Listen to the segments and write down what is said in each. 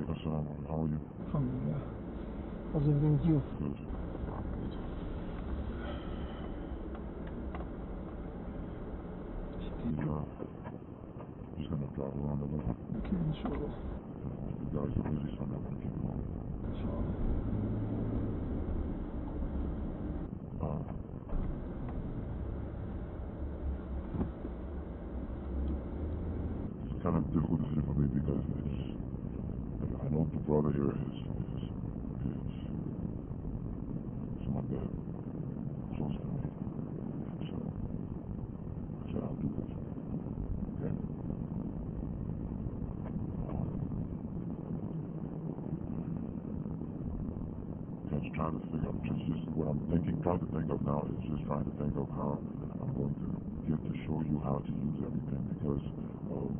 Assalamu alaikum. How are you? Alhamdulillah. How's everything with you? Good. Just gonna drive around a little. Okay, inshallah. You guys are busy, so I'm not gonna keep you long. Inshallah. It's kind of difficult decision for me because I know the brother here is someone that close to me, so I said I'll do this. Okay. Just trying to figure out, just what I'm trying to think of now is just trying to think of how I'm going to get to show you how to use everything because of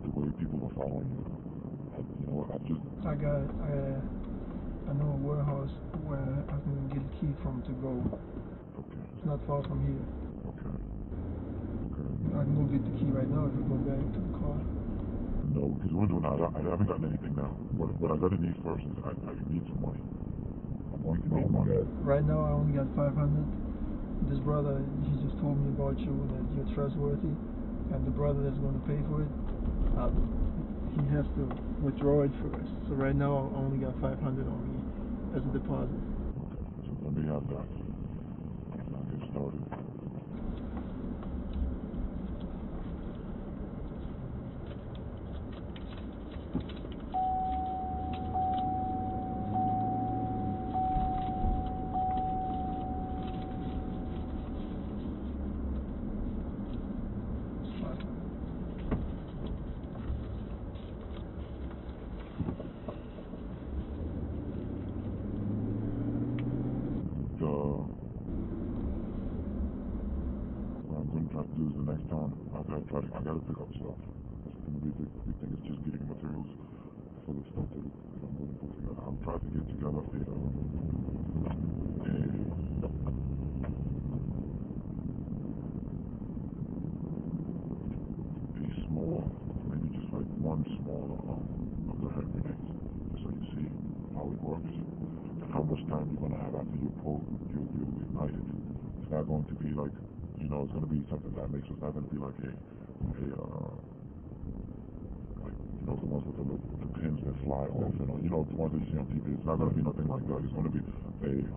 the way people are following you. I know a warehouse where I can get a key from to go. Okay. It's not far from here. Okay. I can go get the key right now if you go back to the car. No, because we're doing that. I haven't gotten anything now. What I gotta need first is I need some money. I'm going to need money. Right now I only got 500. This brother, he just told me about you, that you're trustworthy, and the brother that's going to pay for it, he has to withdraw it first. So right now I only got 500 on me as a deposit. Okay, so let me have that. I'll get started. What I'm going to try to do is the next time I gotta pick up stuff. It's going to be a big thing. It's just getting materials for the stuff that I'm going to put together. I'm trying to get together a small, maybe just like one small of the hand grenades, so you see how it works and how much time you're going to have after you ignite it. It's not going to be like, it's going to be something that makes it's not going to be like the ones with the pins that fly off, the ones that you see on TV. It's not going to be nothing like that. It's going to be a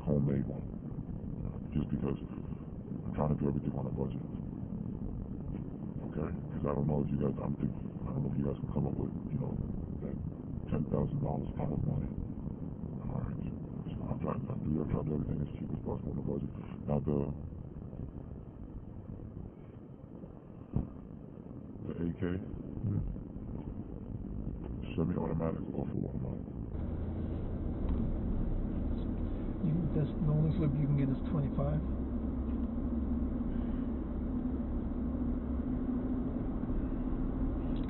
homemade one, just because I'm trying to do everything on a budget. Okay? Because I don't know if you guys, I don't know if you guys can come up with, that $10,000 kind of money. Alright. So I'm trying to do everything as cheap as possible on the budget. Now the AK, semi-automatic or full automatic? That's the only flip you can get is 25.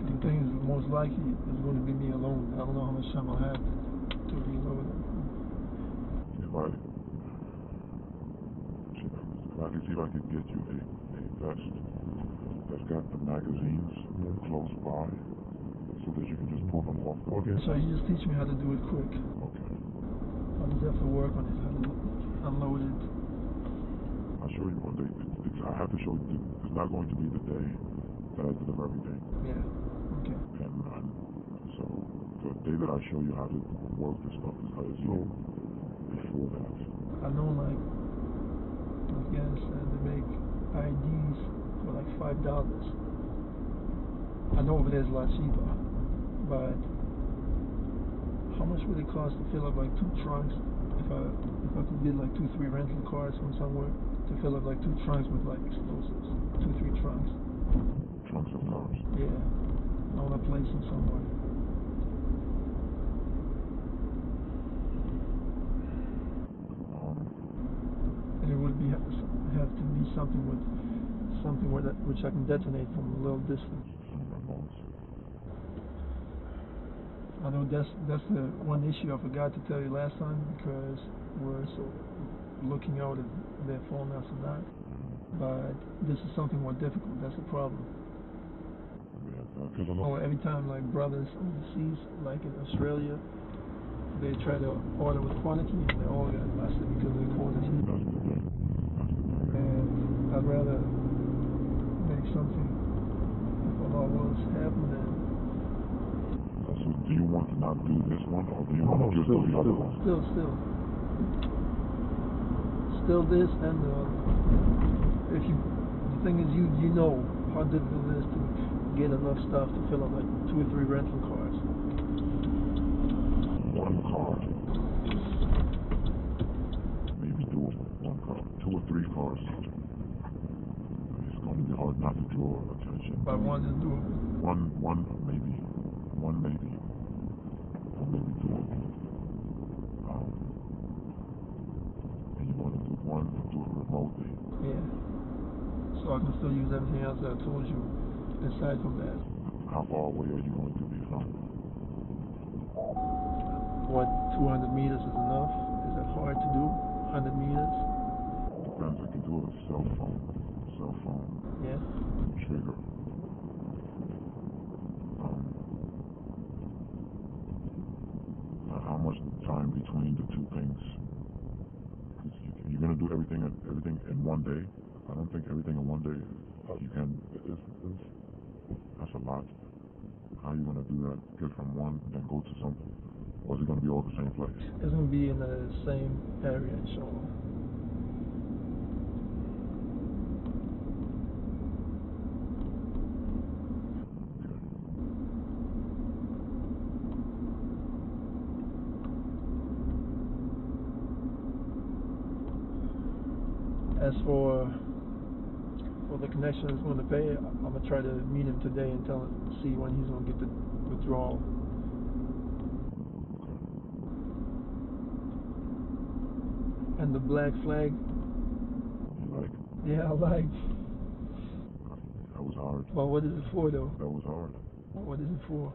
The thing is, most likely it's going to be me alone. I don't know how much time I'll have to reload it. If I can see if I can get you a vest that's got the magazines close by, so that you can just pull them off. Okay, so you just teach me how to do it quick. Okay. I'll just have to work on it, how to unload it. I'll show you one day. I have to show you. It's not going to be the day that I deliver everything. Yeah. Okay. And so the day that I show you how to work this stuff is going to be before that. I know, like Afghanistan, they make IDs for like $5. I know over there it's a lot cheaper, but how much would it cost to fill up like 2 trunks? If I could get like 2-3 rental cars from somewhere to fill up like 2 trunks with like explosives, 2-3 trunks. Trunks of cars. Yeah, I want to place them somewhere. And it would have to be something which I can detonate from a little distance. I know that's the one issue I forgot to tell you last time, because we're so looking out at their phone after that. But this is something more difficult. That's the problem. Yeah. Because every time like brothers overseas, like in Australia, they try to order with quantity and they all get busted because of the quantity. That's the thing. And I'd rather make something if Allah was happening. So do you want to not do this one, or do you want to just do the other one? Still this and the other. The thing is, you know how difficult it is to get enough stuff to fill up like 2 or 3 rental cars. One car. Maybe doable. 1 car. 2 or 3 cars. It's going to be hard not to draw attention. But one is doable. One maybe. One maybe doable. And you want to do one, do it remotely. Yeah. So I can still use everything else that I told you aside from that. How far away are you going to be from? What, 200 meters is enough? Is that hard to do? 100 meters? Depends. I can do it with a cell phone. Yeah. Trigger. How much time between the two things? You're gonna do everything in one day. I don't think everything in one day you can. That's a lot. How are you gonna do that? Get from one, then go to something, or is it gonna be all the same place? It's gonna be in the same area, inshallah. As for the connection that's going to pay, I'm going to try to meet him today and see when he's going to get the withdrawal. And the black flag. You like? Yeah, I like. That was hard. Well, what is it for though? That was hard. What is it for?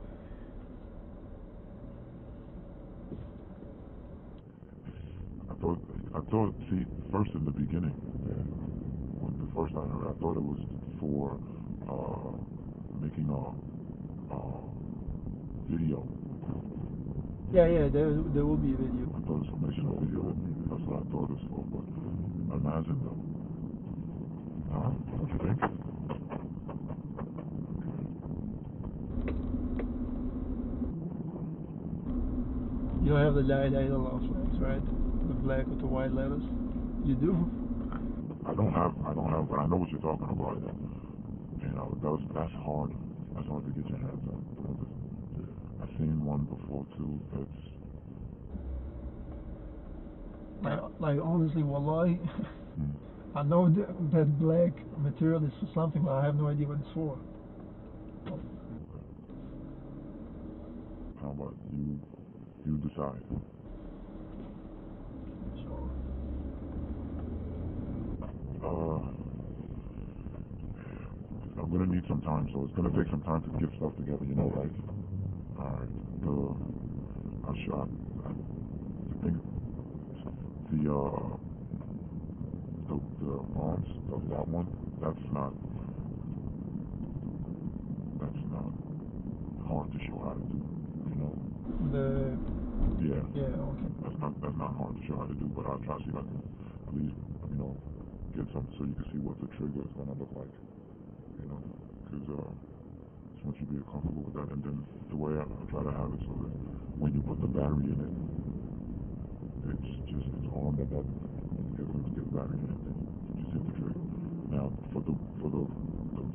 I thought, see, first in the beginning, when the first I heard, I thought it was for making a video. Yeah, there will be a video. I thought it was for making a video. That's what I thought it was for, but imagine though. Don't you think? You don't have the La ilaha illallah flags, right? The black with the white letters. You do? I don't have, but I know what you're talking about. You know, that's hard. That's hard to get your hands on. I've seen one before too. Like honestly, wallahi, I know that black material is for something, but I have no idea what it's for. How about you decide? I'm gonna need some time, so it's gonna take some time to get stuff together, you know, right? Alright. I think the bonds of that one, that's not hard to show how to do, you know? Yeah, okay. That's not hard to show how to do, but I'll try to see if I can at least, you know, get something so you can see what the trigger is gonna look like, you know? Because just want you to be comfortable with that, and then the way I try to have it so that when you put the battery in it, it's on that button, and you're going to get the battery in it, then you just hit the trigger. Now for the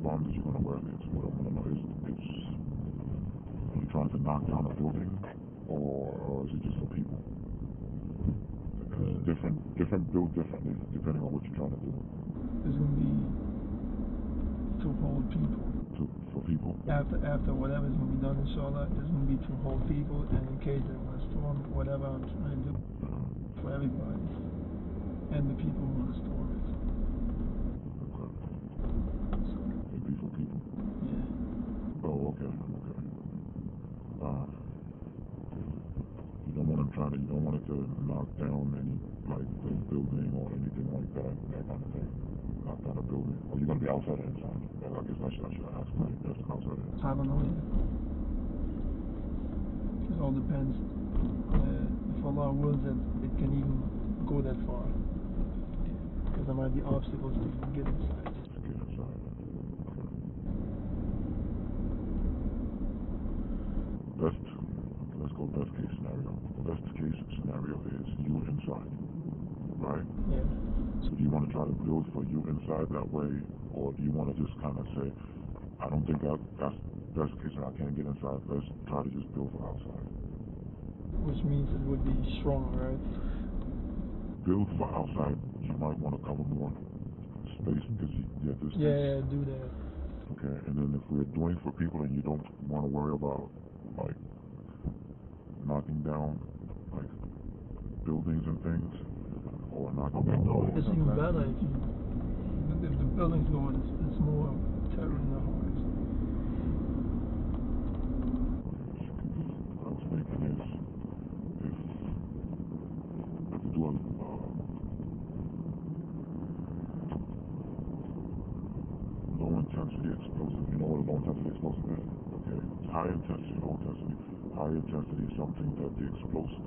bomb that you're gonna wear, it's what I wanna know is are you trying to knock down a building, or is it just for people? It's different built differently depending on what you're trying to do. It's gonna be to hold people. For people? After whatever's gonna be done, inshallah, it's gonna be to hold people, and in case there was a storm, whatever I'm trying to do for everybody, and the people who want to store it. Okay. So it'd be for people. Yeah. Oh, okay. You don't want it to knock down any, like, the building or anything like that kind of thing. Knock down a building. Or you're gonna be outside or inside? I guess I should ask, like, that's outside. Right. I don't know yet. It all depends if Allah wills that it can even go that far. Because there might be obstacles to even get inside. To get inside. Okay. Let's go best case scenario. The best case scenario is you inside, right? Yeah. So do you want to try to build for you inside that way, or do you want to just kind of say, I don't think that's best case scenario, I can't get inside, let's try to just build for outside. Which means it would be stronger, right? Build for outside, you might want to cover more space because you get this space. Yeah, do that. Okay, and then if we're doing for people and you don't want to worry about like knocking down like buildings and things, or knocking down buildings. It's even better if the buildings go, it's more terror in the hearts. What I was thinking is if you do a low intensity explosive, you know what a low intensity explosive is? Okay, it's high intensity, low intensity. High intensity is something that the explosive,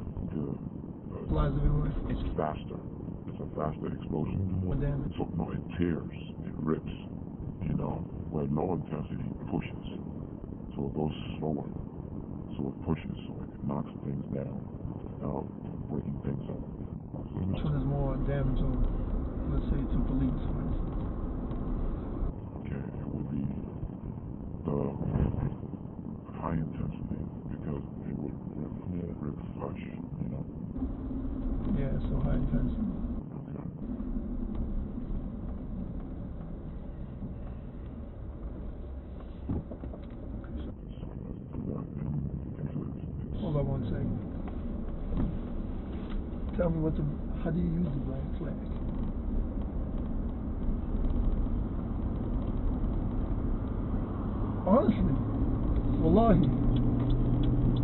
Flies everywhere. it's faster. It's a faster explosion. More damage. So no, it tears, it rips, you know, where low intensity pushes. So it goes slower. So it pushes, so it knocks things down without breaking things up. Which one is more damage on, let's say, to police, for instance? Okay, it would be the high intensity because it would rip flesh, you know. Yeah, so high intensity. Okay. Hold on 1 second. Tell me how do you use the black flag? Honestly, wallahi,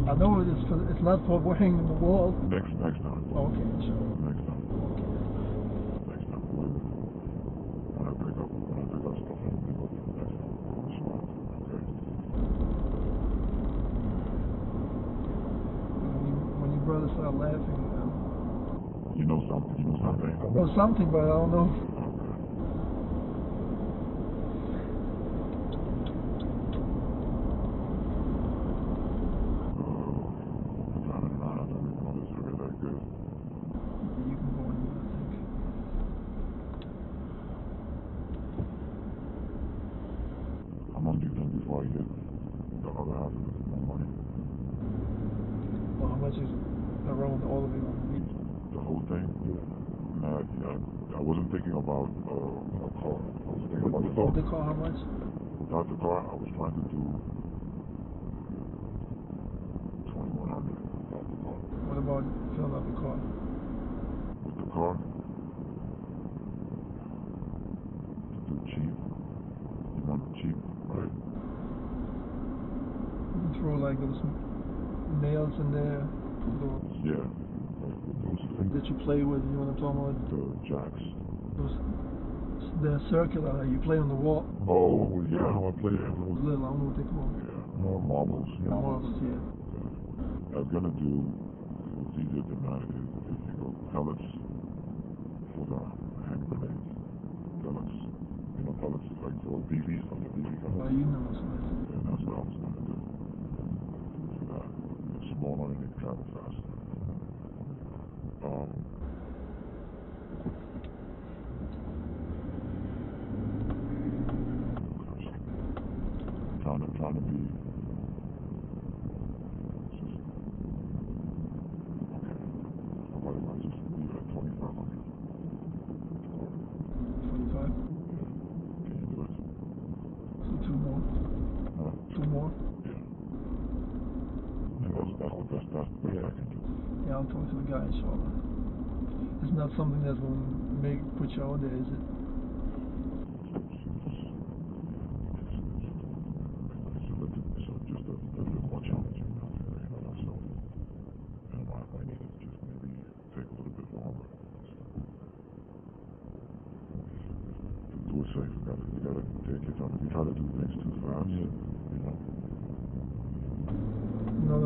I know it's not for wearing on the wall. Next time. Okay, sure. Next time. When I pick up stuff, I'm gonna go for next time. Okay. When your brother start laughing, You know something. I know something, but I don't know. Driving around, I don't even know this area that good. You can go in there, I think. How much do you think before I get the other half of my money? Well, how much is around all of it on the beach? The whole thing? Nah, I wasn't thinking about a car. I was thinking about the Without the car, how much? Without the car, I was trying to do 2,100 without the car. What about filling up the car? With the car, to do cheap. You want it cheap, right? You can throw like those nails in there. Yeah. Like those things that you play with, you know what I'm talking about? The jacks. They're circular, you play on the wall. Oh, yeah, how I play it. Those little, I don't know what they call. Yeah, more marbles. Marbles, yeah. I was gonna do, what's easier than that is if you go pellets for the hand grenades. Pellets. You know pellets, like for BBs, like the BB gun. Oh, you know what's nice. Yeah, that's what I was gonna do. For that. It's smaller and it travel faster. Trying to be just okay. What if I just leave it at 2,500? 25? Can you do it? So 2 more. Huh? 2 more? Yeah. And that's the best I can do. Yeah, I'll talk to the guy, inshallah. It's not something that's going to put you out there, is it? Just a little bit more challenging, you know, so and I might need to just maybe take a little bit longer. To do it safe, you gotta take your time. If you try to do things too fast, you know,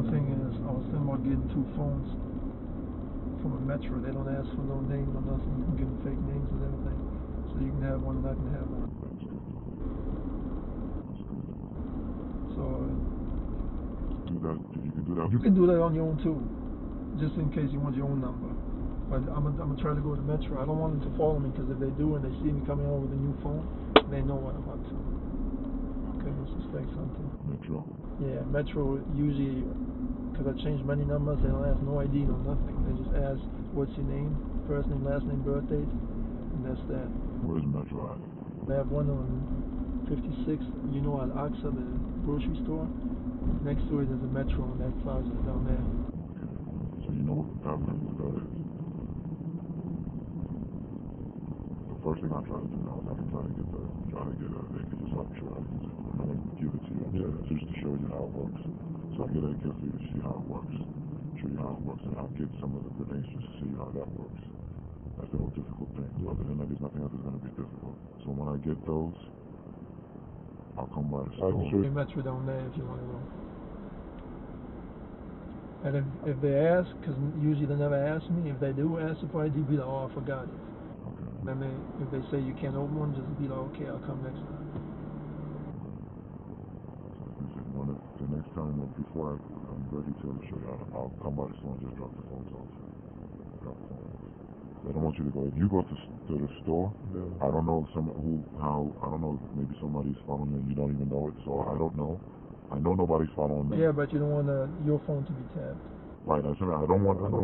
other thing is, I was thinking about getting 2 phones from a Metro. They don't ask for no name or nothing. You can give them fake names and everything. So you can have one and I can have one. So do that. You can do that. you can do that on your own too, just in case you want your own number. But I'm gonna try to go to Metro. I don't want them to follow me, because if they do and they see me coming out with a new phone, they know what I'm up to. Okay, suspect something. Metro. Yeah, Metro usually, because I changed many numbers, they don't ask no ID, no nothing. They just ask what's your name, first name, last name, birth date, and that's that. Where's Metro at? They have one on 56, you know, at AXA, the grocery store. Next to it is a Metro in that plaza down there. Okay. So you know what that is. The first thing I try to do now is I can try to get they can just help you how to use it. I'm gonna give it to you. Yeah. Just to show you how it works. So I get a gift for you to see how it works. Show you how it works, and I'll get some of the grenades just to see how that works. That's the whole difficult thing. Other than that, there's nothing else that's gonna be difficult. So when I get those, I'll come by the store. Sure. Metro down there if you want to go. And if they ask, because usually they never ask me, if they do ask for ID, be like, oh, I forgot it. Okay. And if they say you can't open one, just be like, okay, I'll come next time. So the next time, before I'm ready to show you, I'll come by the store and just drop the phones off. I don't want you to go. If you go to the store, I don't know I don't know, maybe somebody's following you and you don't even know it, so I don't know. I know nobody's following me. Yeah, but you don't want your phone to be tapped. Right, I don't want no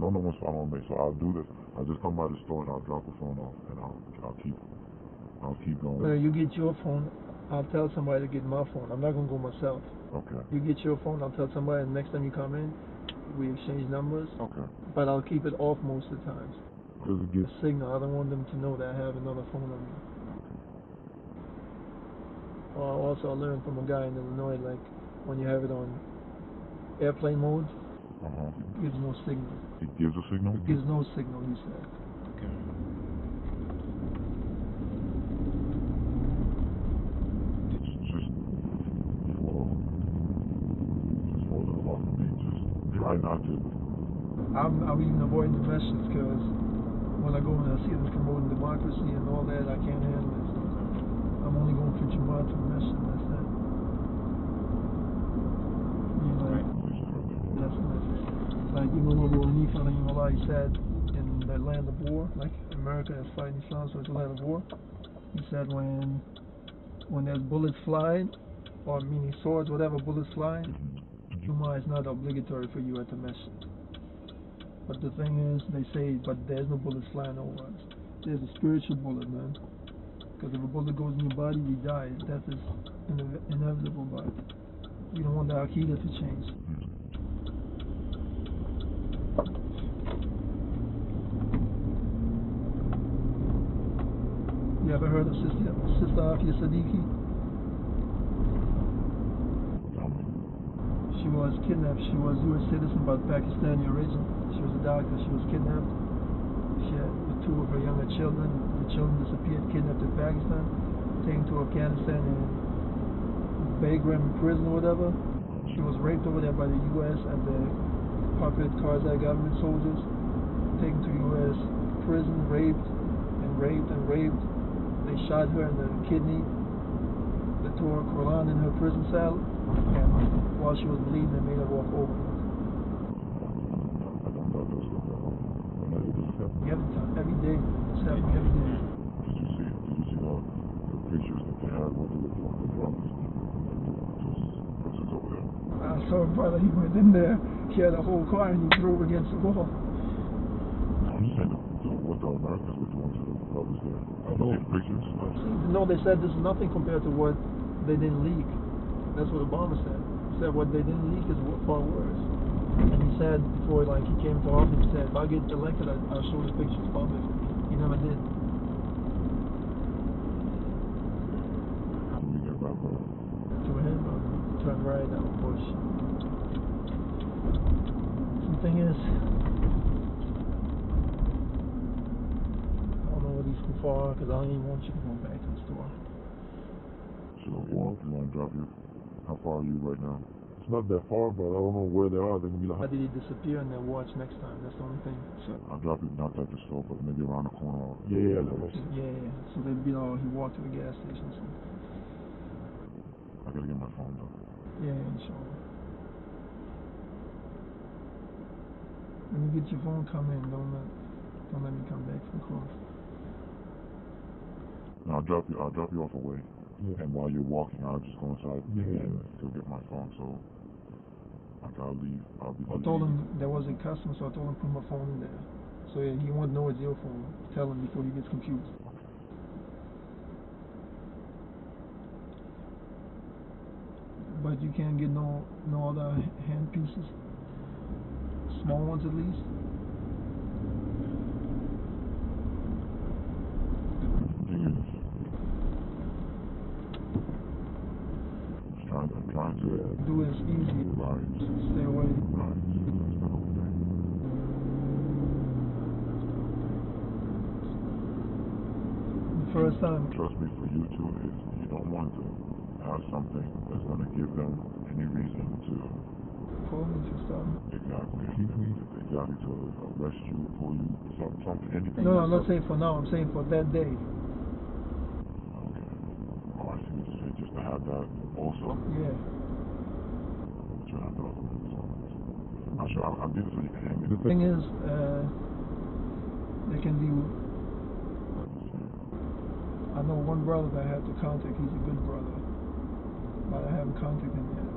one's following me, so I'll do this. I'll just come by the store and I'll drop the phone off, and I'll keep going. But you get your phone, I'll tell somebody to get my phone. I'm not gonna go myself. Okay. You get your phone, I'll tell somebody, and next time you come in, we exchange numbers. Okay. But I'll keep it off most of the times. Does it get a signal? I don't want them to know that I have another phone on me. Also, I learned from a guy in Illinois, like when you have it on airplane mode, it gives no signal. It gives a signal? It gives no signal, he said. Okay. Just for the love of me, just try not to. I'm even avoiding the messages, because when I go and I see them promoting democracy and all that, I can't handle it. I'm only going for Jamaat to message, that's it. You know, that's it. Like, even though he said in the land of war, like America is fighting Islam, so it's a land of war. He said when there's bullets flying, or meaning swords, whatever, bullets flying, Jumu'ah is not obligatory for you at the masjid. But the thing is, they say, but there's no bullets flying over us. There's a spiritual bullet, man. Because if a bullet goes in your body, you die. Death is inevitable, but you don't want the Aqidah to change. You ever heard of Sister Afia Siddiqui? She was kidnapped. She was U.S. citizen, but Pakistani origin. She was a doctor. She was kidnapped. She had with 2 of her younger children. The children disappeared, kidnapped in Pakistan, taken to Afghanistan and Bagram prison or whatever. She was raped over there by the U.S. and the puppet Karzai government soldiers. Taken to U.S. prison, raped and raped and raped. They shot her in the kidney. They tore a Quran in her prison cell. And while she was bleeding, they made her walk over it. Every day. It's happening every day. Did you see the pictures that they had with the brothers? Just over there. I saw a brother, he went in there, he had a whole car and he drove against the wall. I'm just saying what the Americans were doing to the brothers there. I know the pictures. No, they said this is nothing compared to what they didn't leak. That's what Obama said. He said what they didn't leak is far worse. And he said before, like, he came to office, he said, if I get elected, I'll show the pictures public. He never did. How do we get back over? To him, turn right down Bush. The thing is, I don't know where these people are, because I don't even want you to go back to the store. Should I walk? You want to drop you? How far are you right now? It's not that far, but I don't know where they are. They're gonna be like, How did he disappear and then watch next time? That's the only thing. So I'll drop you not at the store, but maybe around the corner. Yeah. So they'd be like, oh, he walked to the gas station. So. I gotta get my phone though. Yeah, inshallah. When you get your phone, come in. Don't let me come back from close. No, I'll drop you off away. Yeah. And while you're walking, I'll just go inside and go get my phone. So, like, I'll leave. I told him there was a customer, so I told him put my phone in there. So he won't know it's your phone. Tell him before he gets confused. But you can't get no other hand pieces. Small ones at least. I'm trying to do it as easy. Right. Stay away. Right. The first time. Trust me, for you too, is you don't want to have something that's going to give them any reason to pull me to stop. Exactly. Exactly, to arrest you, pull you, something, anything. No, I'm not saying for now. I'm saying for that day. Okay. Oh, I see what you're saying. Just to have that also. Yeah. I'll give it so you can hang it. The thing is, there can be. I know one brother that I have to contact. He's a good brother, but I haven't contacted him yet.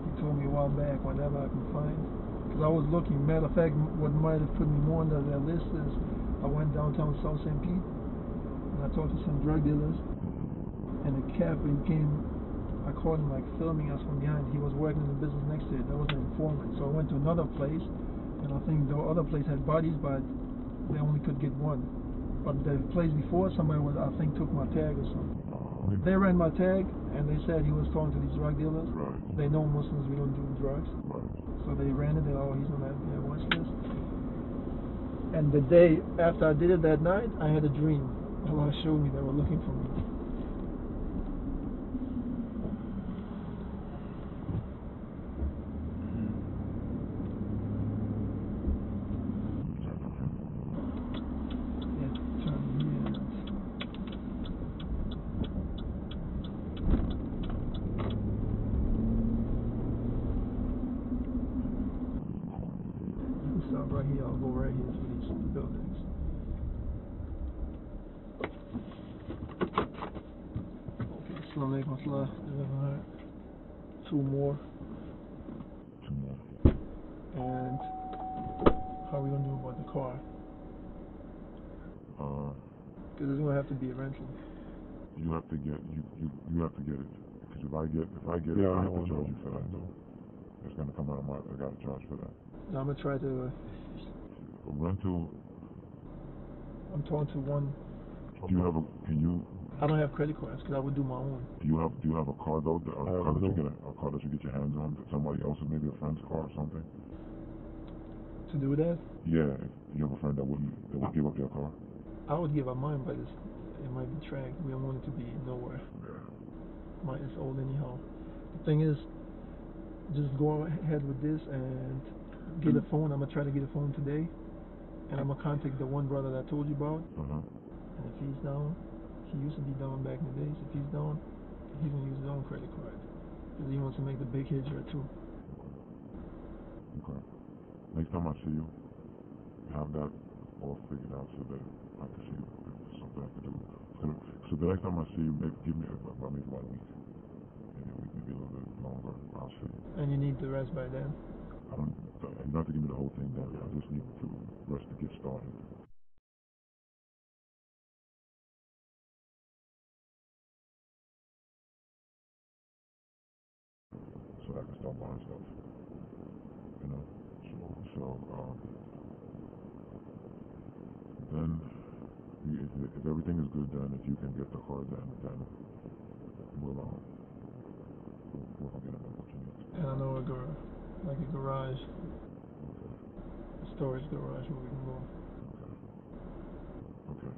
He told me a while back, whatever I can find. Because I was looking. Matter of fact, what might have put me more on their list is I went downtown South St. Pete and I talked to some drug dealers. And the cap, when he came, I caught him like filming us from behind. He was working in the business next to it. That was an informant. So I went to another place, and I think the other place had bodies, but they only could get one. But the place before, somebody was, I think, took my tag or something. They ran my tag, and they said he was talking to these drug dealers. Right. They know Muslims, we don't do drugs. Right. So they ran it, oh, he's on that watch list. And the day after I did it that night, I had a dream. Allah showed me they were looking for me. Right here, I'll go right here through these buildings. Okay, Assalamu alaikum warahmatullah. Two more. And how are we gonna do about the car? Because it's gonna have to be a rental. You have to get it. Because if I get it, I have to charge you for that too. It's gonna come out of I gotta charge for that. Now I'm gonna try to. A rental. I'm talking to one. Do you have a? Can you? I don't have credit cards because I would do my own. Do you have a car though? A car that you get your hands on? Somebody else's, maybe a friend's car or something. To do that? Yeah. You have a friend that would give up their car? I would give up mine, but it might be tracked. We don't want it to be nowhere. Yeah. Mine is old anyhow. The thing is, just go ahead with this and get a phone. I'm gonna try to get a phone today, and I'm gonna contact the one brother that I told you about. And if he's down, he used to be down back in the days. If he's down, he's gonna use his own credit card because he wants to make the big hijrah too. Okay. Next time I see you, have that all figured out so that I can see if there's something I can do. So the next time I see you, give me about a week. Maybe a week, maybe a little bit longer. I'll see you. And you need the rest by then? You don't have to give me the whole thing then. I just need the rest to get started. So I can start buying stuff. You know? So then if everything is good, then if you can get the car, then we'll get what you need. And I know like a garage, a storage garage where we can go. Okay.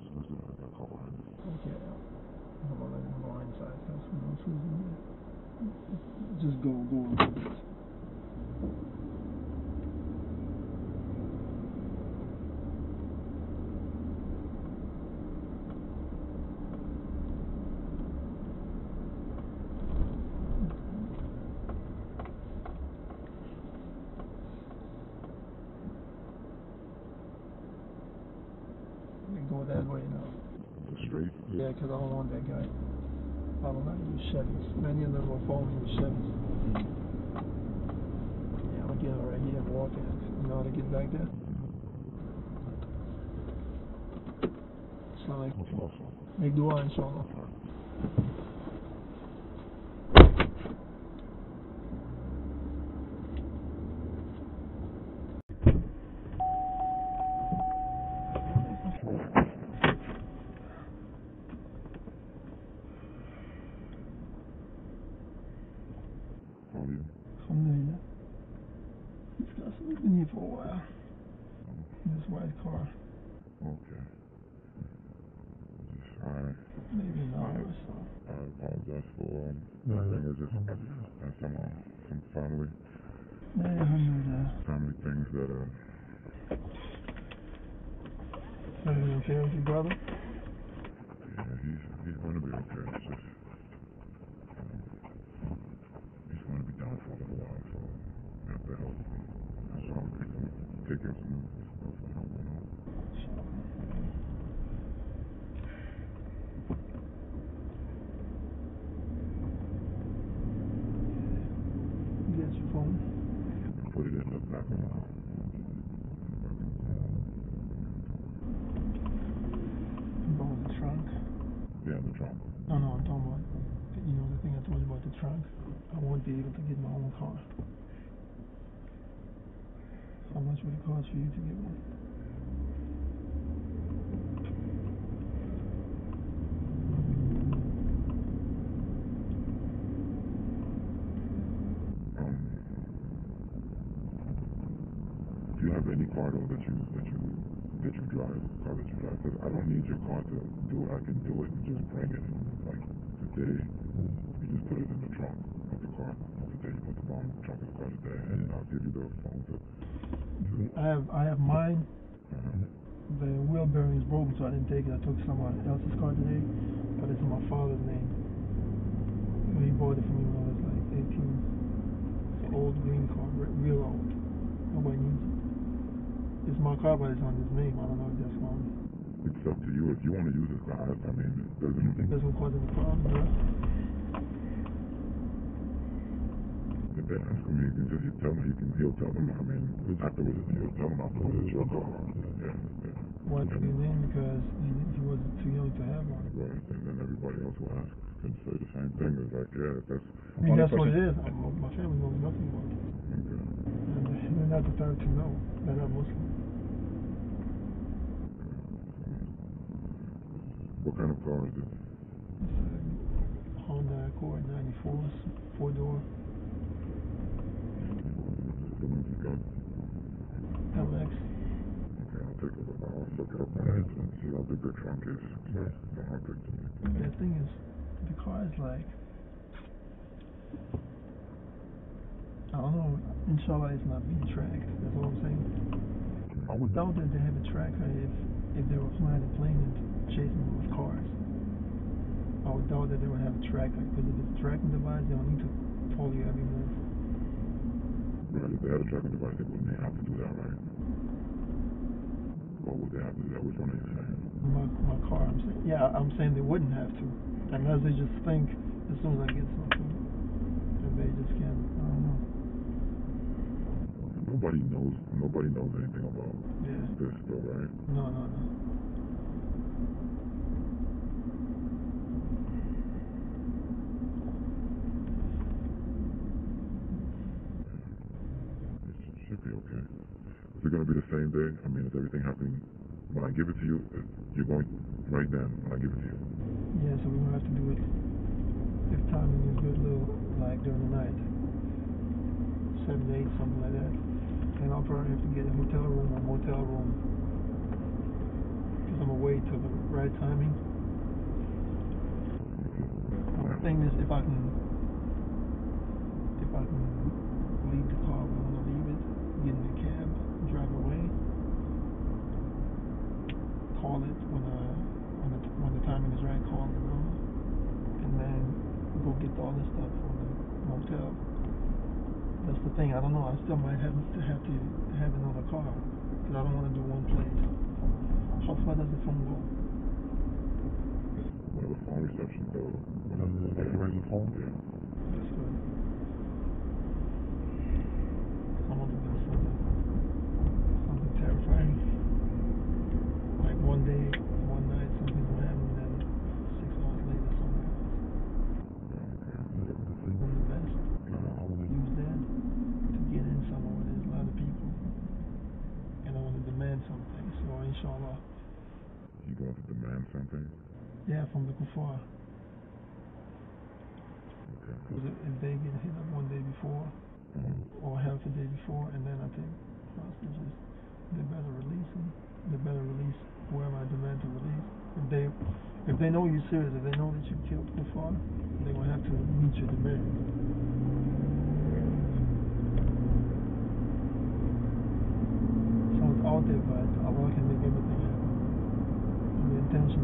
So let's do that. I got a car behind you. Okay. Hold on, let me go inside. just go on this. Go that way now. Straight? Yeah, because I don't want that guy. I don't like to use Chevys. Many of them will follow me with Chevys. Yeah, I'm gonna get right here and walk it. You know how to get back there? It's not like make dua inshallah. Alhamdulillah. We've been here for a while. In this white car. Okay. Alright. Maybe an hour or so. I apologize for nothing. It's just some family. Yeah, alhamdulillah. Family things that Everything okay with your brother? yeah, he's going to be okay. It's just he's going to be down for a little while, so I have to help him. So I'm take care of some stuff for him, you know. You got your phone? Put it in the back of my The trunk? yeah, in the trunk. No, I'm talking about, you know, the thing I told you about the trunk. I won't be able to get my own car. How much would it cost for you to get one? Do you have any car though that you drive? Car that you drive? Because I don't need your car to do it. I can do it and just bring it. Like today, you just put it in the trunk of the car. Today you put the phone in the trunk of the car today, and I'll give you the phone to I have mine. The wheel bearing is broken, so I didn't take it. I took someone else's car today, but it's in my father's name. He bought it for me when I was like 18. It's an old green car, real old. Nobody needs it. It's my car, but it's on his name. I don't know if that's wrong. It's up to you. If you want to use his car, I mean, it doesn't cause any problem, right? If they ask me, you tell me, he'll tell them. I mean, afterwards, he'll tell them afterwards it's your car. Yeah. Why took his name? Because he was too young to have one. Right, and then everybody else will ask can say the same thing. It's like, yeah, that's. I mean, that's what it is. My family knows nothing about it. Okay. And they're not the third to know. They're not Muslim. What kind of car is it? It's a Honda Accord 94, 4-door. The one you got? LX. Okay, I'll take a look. I'll look it up on it and see how big the trunk is. Yeah. How big to me. The thing is, the car is like, I don't know, inshallah it's not being tracked. That's all I'm saying. I would doubt that they have a tracker if they were flying a plane and chasing them with cars. I would doubt that they would have a tracker, because if it's a tracking device, they don't need to follow you every move. Right, if they had a tracking device, they wouldn't have to do that, right? Or would they have to do that? Which one are you saying? My car, I'm saying. Yeah, I'm saying they wouldn't have to. Unless they just think, as soon as I get something, and they just can't, I don't know. Nobody knows anything about this though, right? No. It should be okay. Is it going to be the same day? I mean, is everything happening when I give it to you? You're going right then when I give it to you? Yeah, so we're going to have to do it if timing is good, little like during the night. 7 to 8, something like that. And I'll probably have to get a hotel room or motel room, because I'm away till the right timing. The thing is, if I can leave the car when I want to leave it, get in the cab, drive away, call it when the timing is right, call the number, and then go get all this stuff from the motel. That's the thing. I don't know. I still might have to have another car because I don't want to do one place. How far does the phone go? Well, the phone reception though. Like you raise the phone? Yeah. That's good. I want to do something terrifying. Like one day, one night, something will happen, then 6 hours later, somewhere else. I'm the best. Use that to get in somewhere where there's a lot of people. And I want to demand something. So, inshallah. You going to demand something? Yeah, from the kuffar. Okay. Because if they get hit up one day before, or half a day before, and then I take hostages, they better release them. They better release whoever I demand to release. If they know you're serious, if they know that you killed kuffar, they will have to meet your demands. So it's out there, but Allah can make everything happen. And the intention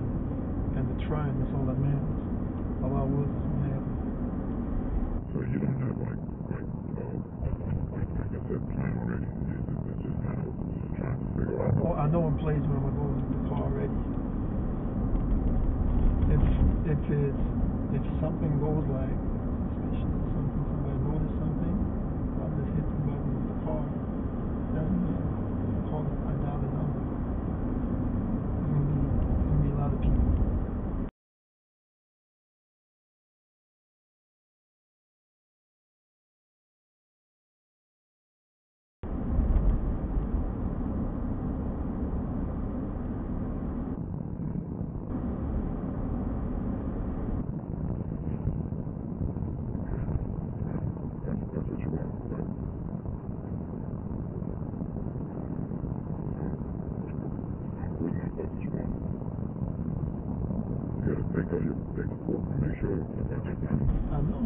and the trying, that's all that matters. Allah wills is what happens. So you don't have like I said, plan already. It's just kind of trying to figure out. Oh, I know in place where I'm gonna go with the car already. If something goes like suspicious or something, somebody notice something, I'll just hit the button with the car. Doesn't matter. Call it, I dial the number. There's gonna be a lot of people. That's what you want, right? That's what you want. You gotta think of your report and make sure that's your plan. I know.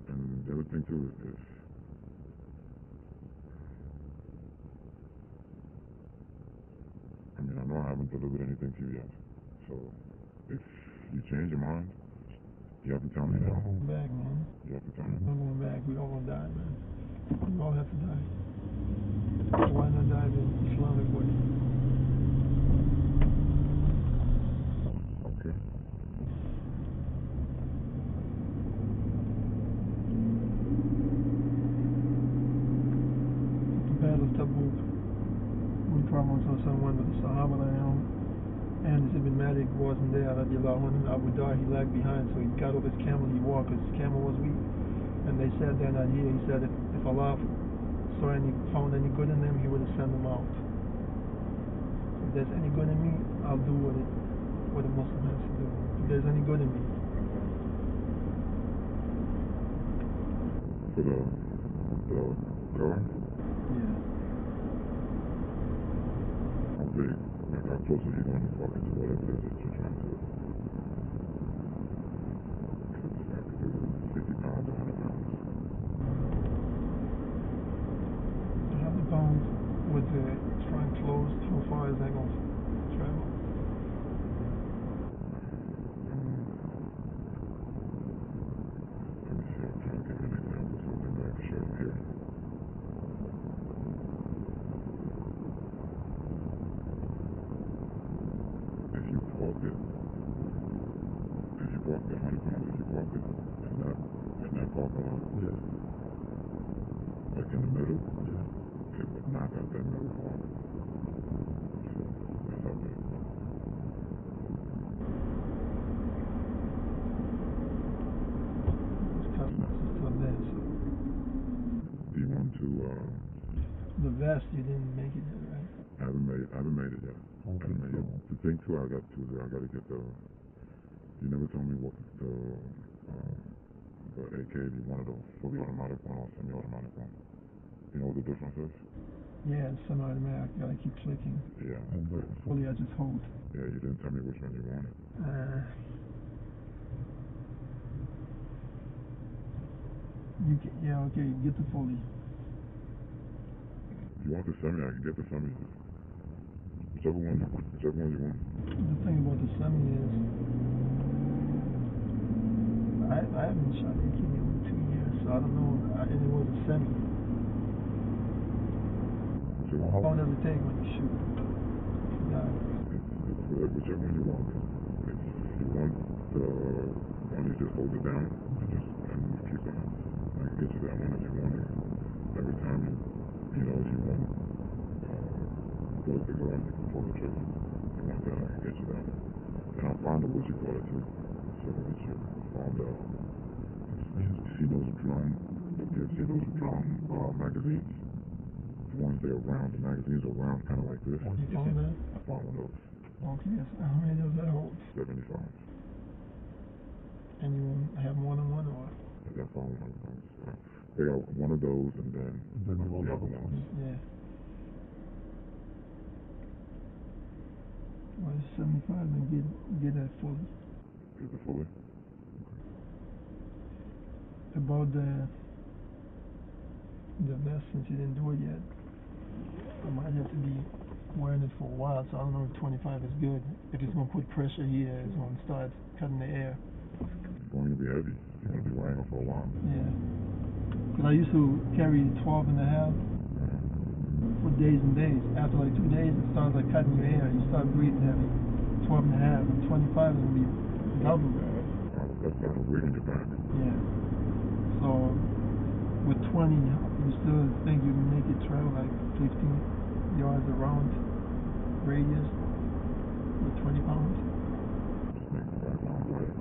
And the other thing too is I know I haven't delivered anything to you yet. So if you change your mind, you have to tell me now. I'm back, man. You have to tell me. I'm going back. We all gonna die, man. We all have to die. Why not die the Islamic way? Okay. The Battle of Tabuk. When Prophet went with the Sahaba and Ibn Malik wasn't there, Abu Dhar, he lagged behind, so he got off his camel, he walked, because his camel was weak. And they said they're not here. He said if Allah found any good in them, he would have sent them out. If there's any good in me, I'll do what a Muslim has to do. If there's any good in me. For the car? Yeah. How big? Like how close are you going to walk into whatever it is that you're trying to do? Because I could do 50 pounds, 100 pounds. 100 pounds with the front closed, how far is that going to travel? Let me see, I'm trying to give you an example of something that I can show you here. If you walk it 100 pounds, if you walk it in that parking lot, like in the middle, it would knock out that middle part. So that's how big. It's customers is still there, so. Do you want to, The vest, you didn't make it yet, right? I haven't made it yet. I haven't made it. The thing too, I got to get you never told me what the AK, if you wanted a fully automatic one or semi-automatic one. You know what the difference is? Yeah, it's semi-automatic. Gotta keep clicking. Yeah, and Fully, I just hold. yeah, you didn't tell me which one you wanted. Yeah, okay, get the fully. If you want the Semi, I can get the Semi. Whichever one you want. The thing about the Semi is, I haven't shot a kid in 2 years, so I don't know. And it was a Semi. So How long does it take when you shoot? Yeah. It's whichever one you want. If you want the one, you just hold it down and keep on. I can get you that one if you want it. Every time you know, if you want pull the trigger on, you can pull the trigger. If you want that, I can get you that one. And I'll find out what you call it too. So if you found you see those drum magazines? The ones that are round, the magazines are round, kind of like this. You found that? I found one of those. Okay, yes. How many does that hold? 75. And you have more than one, or? That's all one of those. They got one of those, and then the other ones. Yeah. Well, it's 75, then get that fully. Get the fully? Okay. About the vest, since you didn't do it yet, I might have to be wearing it for a while, so I don't know if 25 is good. If it's going to put pressure here, it's going to start cutting the air. It's going to be heavy. You're going to be wearing it for a while. Yeah. Because I used to carry 12 and a half for days and days. After like 2 days, it starts like cutting your air. You start breathing heavy. 12 and a half. And 25 is going to be double that. That's not a weight in your back. Yeah. So with 20, you still think you can make it travel like 15 yards around radius with 20 pounds? Just make the 5 pounds lighter.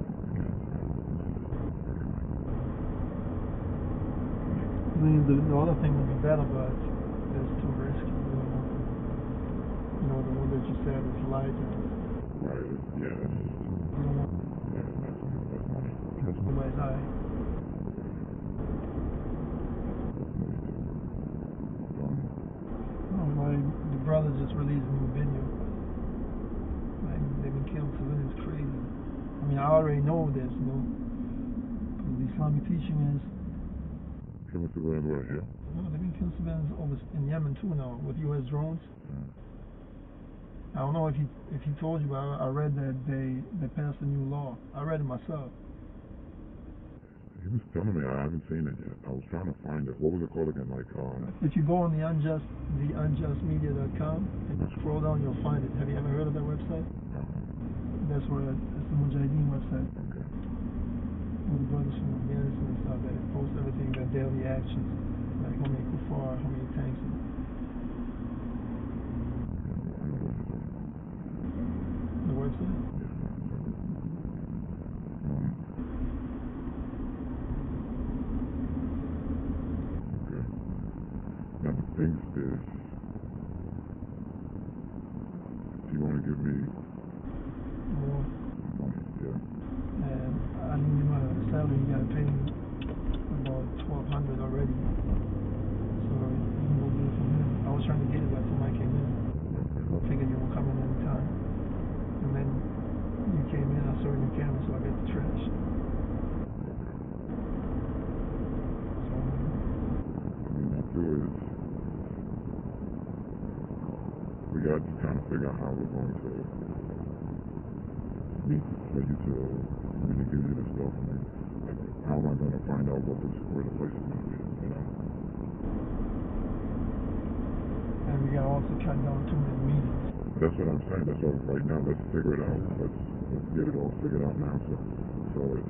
I mean, the other thing would be better, but it's too risky. You know, the one that you said is lighter. Right, yeah, that's money. That's nobody's eye. The brother just released a new video. Like, they've been killing civilians crazy. I mean, I already know this, you know, because the Islamic teaching is. Killing civilians right here? No, they've been killing civilians over in Yemen too now with U.S. drones. I don't know if he told you, but I read that they passed a new law. I read it myself. He was telling me, I haven't seen it yet. I was trying to find it. What was it called again? Like, if you go on the unjustmedia.com and scroll down, you'll find it. Have you ever heard of that website? That's where it's the Mujahideen website. Okay. With the brothers from Afghanistan and stuff, they post everything, their daily actions, like how many kuffar, how many tanks. The website? Now the thing is, do you want to give me more money? Yeah. And I mean, my salary, you got to pay me about $1,200 already. So you can go get it from him. I was trying to get it, but somebody came in. I figured you were coming any time. And then you came in, I saw your camera, so I got the trash. So, we got to kind of figure out how we're going to meet for you to give you the stuff. And like, how am I going to find out where the place is going to be? You know. and we got to also cut down too many meetings. That's what I'm saying. That's all. Right now, let's figure it out. Let's get it all figured out now. So it's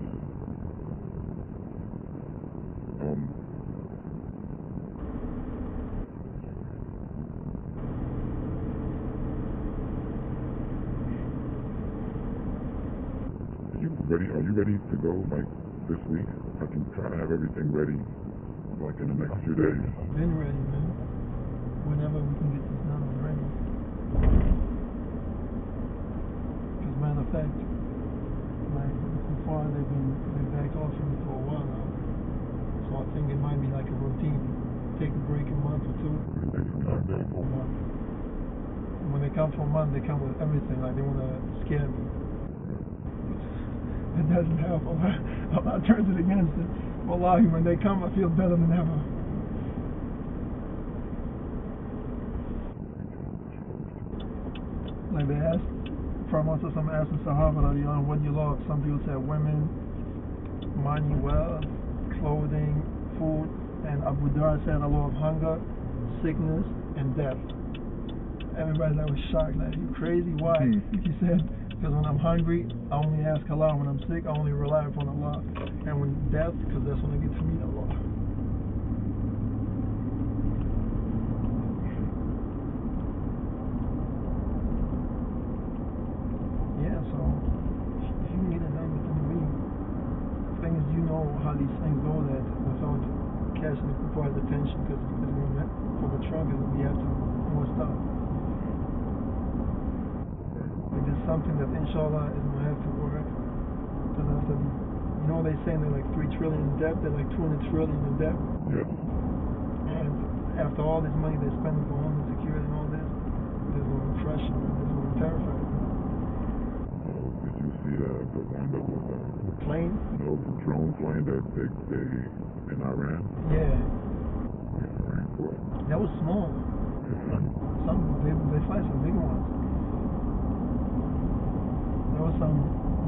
Are you ready to go like this week? I can try to have everything ready like in the next few days. I've been ready, man. Whenever we can get this done, I'm ready. Because matter of fact, like so far they've backed off from me for a while now. So I think it might be like a routine. Take a break a month or two. Take some time, come for money, they come with everything, like they want to scare me. It doesn't help. Allah turns it against it. Wallahi, when they come, I feel better than ever. Like they asked, Prophet asked the Sahaba, what do you love? Some people said women, money, wealth, clothing, food, and Abu Dar said I love hunger, sickness, and death. Everybody that was shocked, like, you crazy? Why? He said, because when I'm hungry, I only ask Allah. When I'm sick, I only rely upon Allah. And when death, because that's when I get to meet Allah. Yeah, so if you can get it done within a week, the thing is, you know how these things go that without catching the people's attention, because for the trunk, we have to do more stuff. It's something that inshallah is going to have to work, because after these, you know, they say they're like 3 trillion in debt, they're like 200 trillion in debt. Yes. And after all this money they're spending for homeland security and all this, there's going to crush them, there's going to terrify them. Did you see the one that was the plane? No, the drone plane that they in Iran? Yeah. Iran for it? That was small. Some they fly some big ones. There were some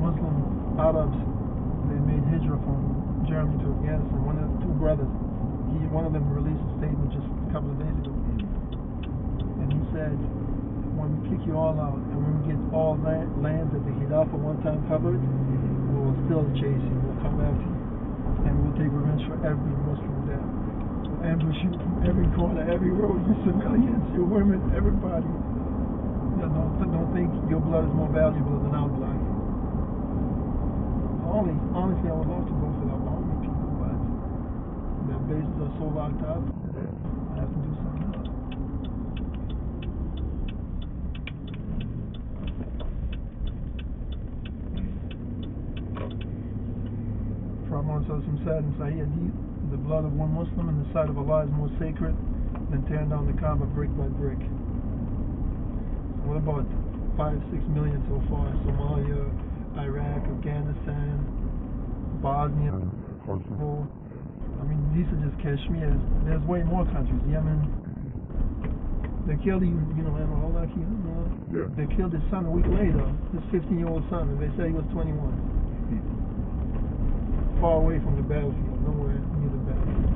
Muslim Arabs, they made hijrah from Germany to Afghanistan. One of the 2 brothers, one of them released a statement just a couple of days ago. And he said, when we kick you all out and when we get all lands that the Khilafah one time covered, we will still chase you, we'll come after you. And we'll take revenge for every Muslim there. We'll ambush you from every corner, every road, your civilians, your women, everybody. Don't think your blood is more valuable than our blood. Honestly, I would love to go for the army people, but their bases are so locked up, I have to do something else. Prophet said in Sahih Hadith, the blood of one Muslim in the sight of Allah is more sacred than tearing down the Kaaba brick by brick. What about 5-6 million so far? Somalia, Iraq, Afghanistan, Bosnia. I mean, these are just Kashmir. There's way more countries. Yemen. They killed they killed his son a week later. His 15-year-old son. And they say he was 21. Far away from the battlefield. Nowhere near the battlefield.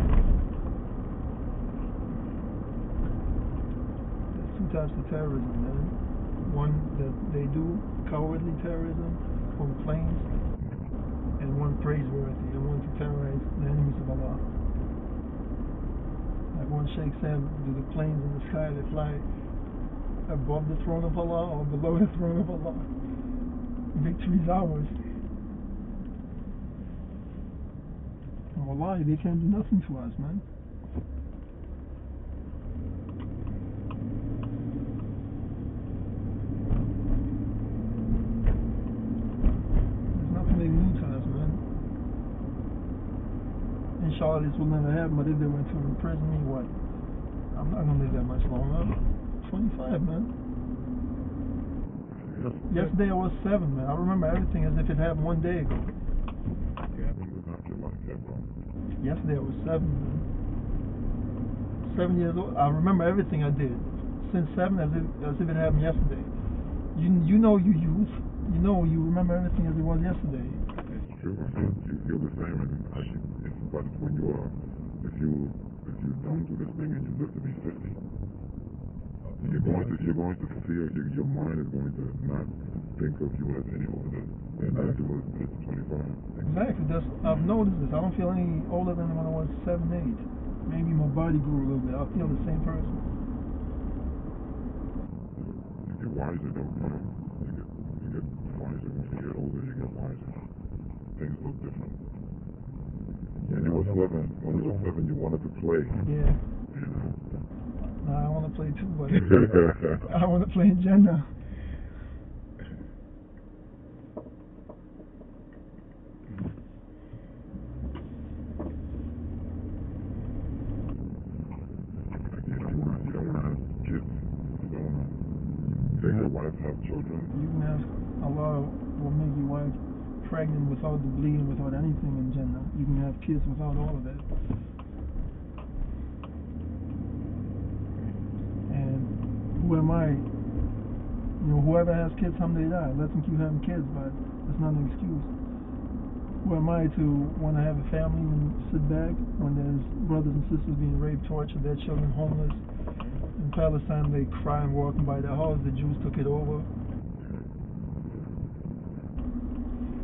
There's 2 types of terrorism, man. One that they do, cowardly terrorism from planes, and one praiseworthy, and one to terrorize the enemies of Allah. Like one sheikh said, do the planes in the sky that fly above the throne of Allah or below the throne of Allah? Victory is ours. And wallahi, they can't do nothing to us, man. Inshallah, this will never happen, but if they were to imprison me, what? I'm not going to live that much longer. 25, man. Yesterday I was 7, man. I remember everything as if it happened one day ago. Yesterday I was 7, man. 7 years old. I remember everything I did. Since 7 as if it happened yesterday. You know you youth. You know you remember everything as it was yesterday. You're the same, and but when you are, if you don't do this thing and you live to be 50, you're going to feel your mind is going to not think of you as any older than as it was at 25. Exactly. I've noticed this. I don't feel any older than when I was 7, 8. Maybe my body grew a little bit. I feel the same person. You get wiser, though. You get wiser when you get older. You get wiser. Things look different. When you were 7, you wanted to play. Yeah. You know. Nah, I want to play too, but I want to play in Jannah. You don't want to have kids. You don't want to Can your wife have children? You can have Allah will make your wife pregnant without the bleeding, without anything in Jannah. You can have kids without all of that. And who am I? You know, whoever has kids, alhamdulillah, let them keep having kids, but it's not an excuse. Who am I to want to have a family and sit back when there's brothers and sisters being raped, tortured, their children homeless? In Palestine, they cry and walking by their house. The Jews took it over.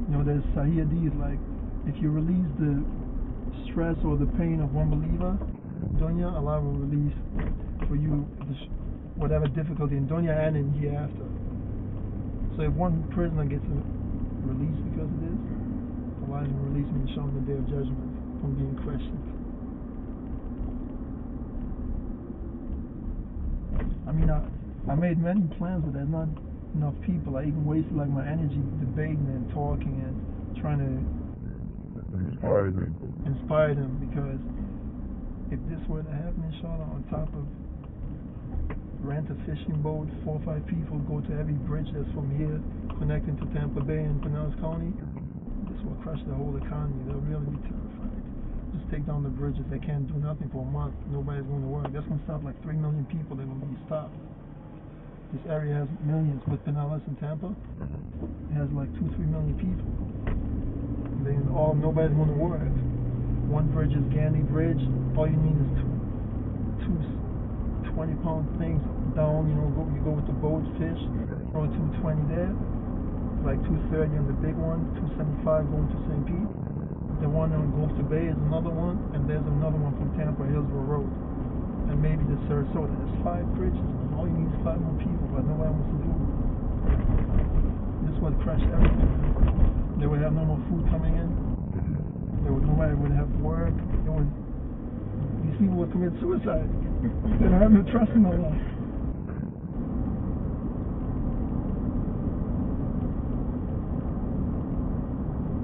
You know, there's Sahih Hadith, like, if you release the stress or the pain of one believer, dunya, Allah will release for you whatever difficulty in dunya and in hereafter. So if one prisoner gets released because of this, Allah will release him and show him the day of judgment from being questioned. I mean, I made many plans, but there's not enough people. I even wasted like my energy debating and talking and trying to inspire them, because if this were to happen, inshallah, on top of rent a fishing boat, 4 or 5 people go to every bridge that's from here connecting to Tampa Bay and Pinellas County, this will crush the whole economy. They'll really be terrified. Just take down the bridges. They can't do nothing for a month. Nobody's going to work. That's going to stop like 3 million people. They're going to be stopped. This area has millions, but Pinellas and Tampa, it has like 2-3 million people. Nobody's going to work. One bridge is Gandhi Bridge. All you need is two 20-pound things down. You know, you go with the boat, fish. Throw 220 there. Like 230 on the big one. 275 going to St. Pete. The one on Gulf to Bay is another one, and there's another one from Tampa Hillsborough Road, and maybe the Sarasota. There's 5 bridges. All you need is 5 more people, but nobody wants to do it. This would crush everything. They would have no more food coming in. Nobody would have work. These people would commit suicide. They don't have no trust in Allah.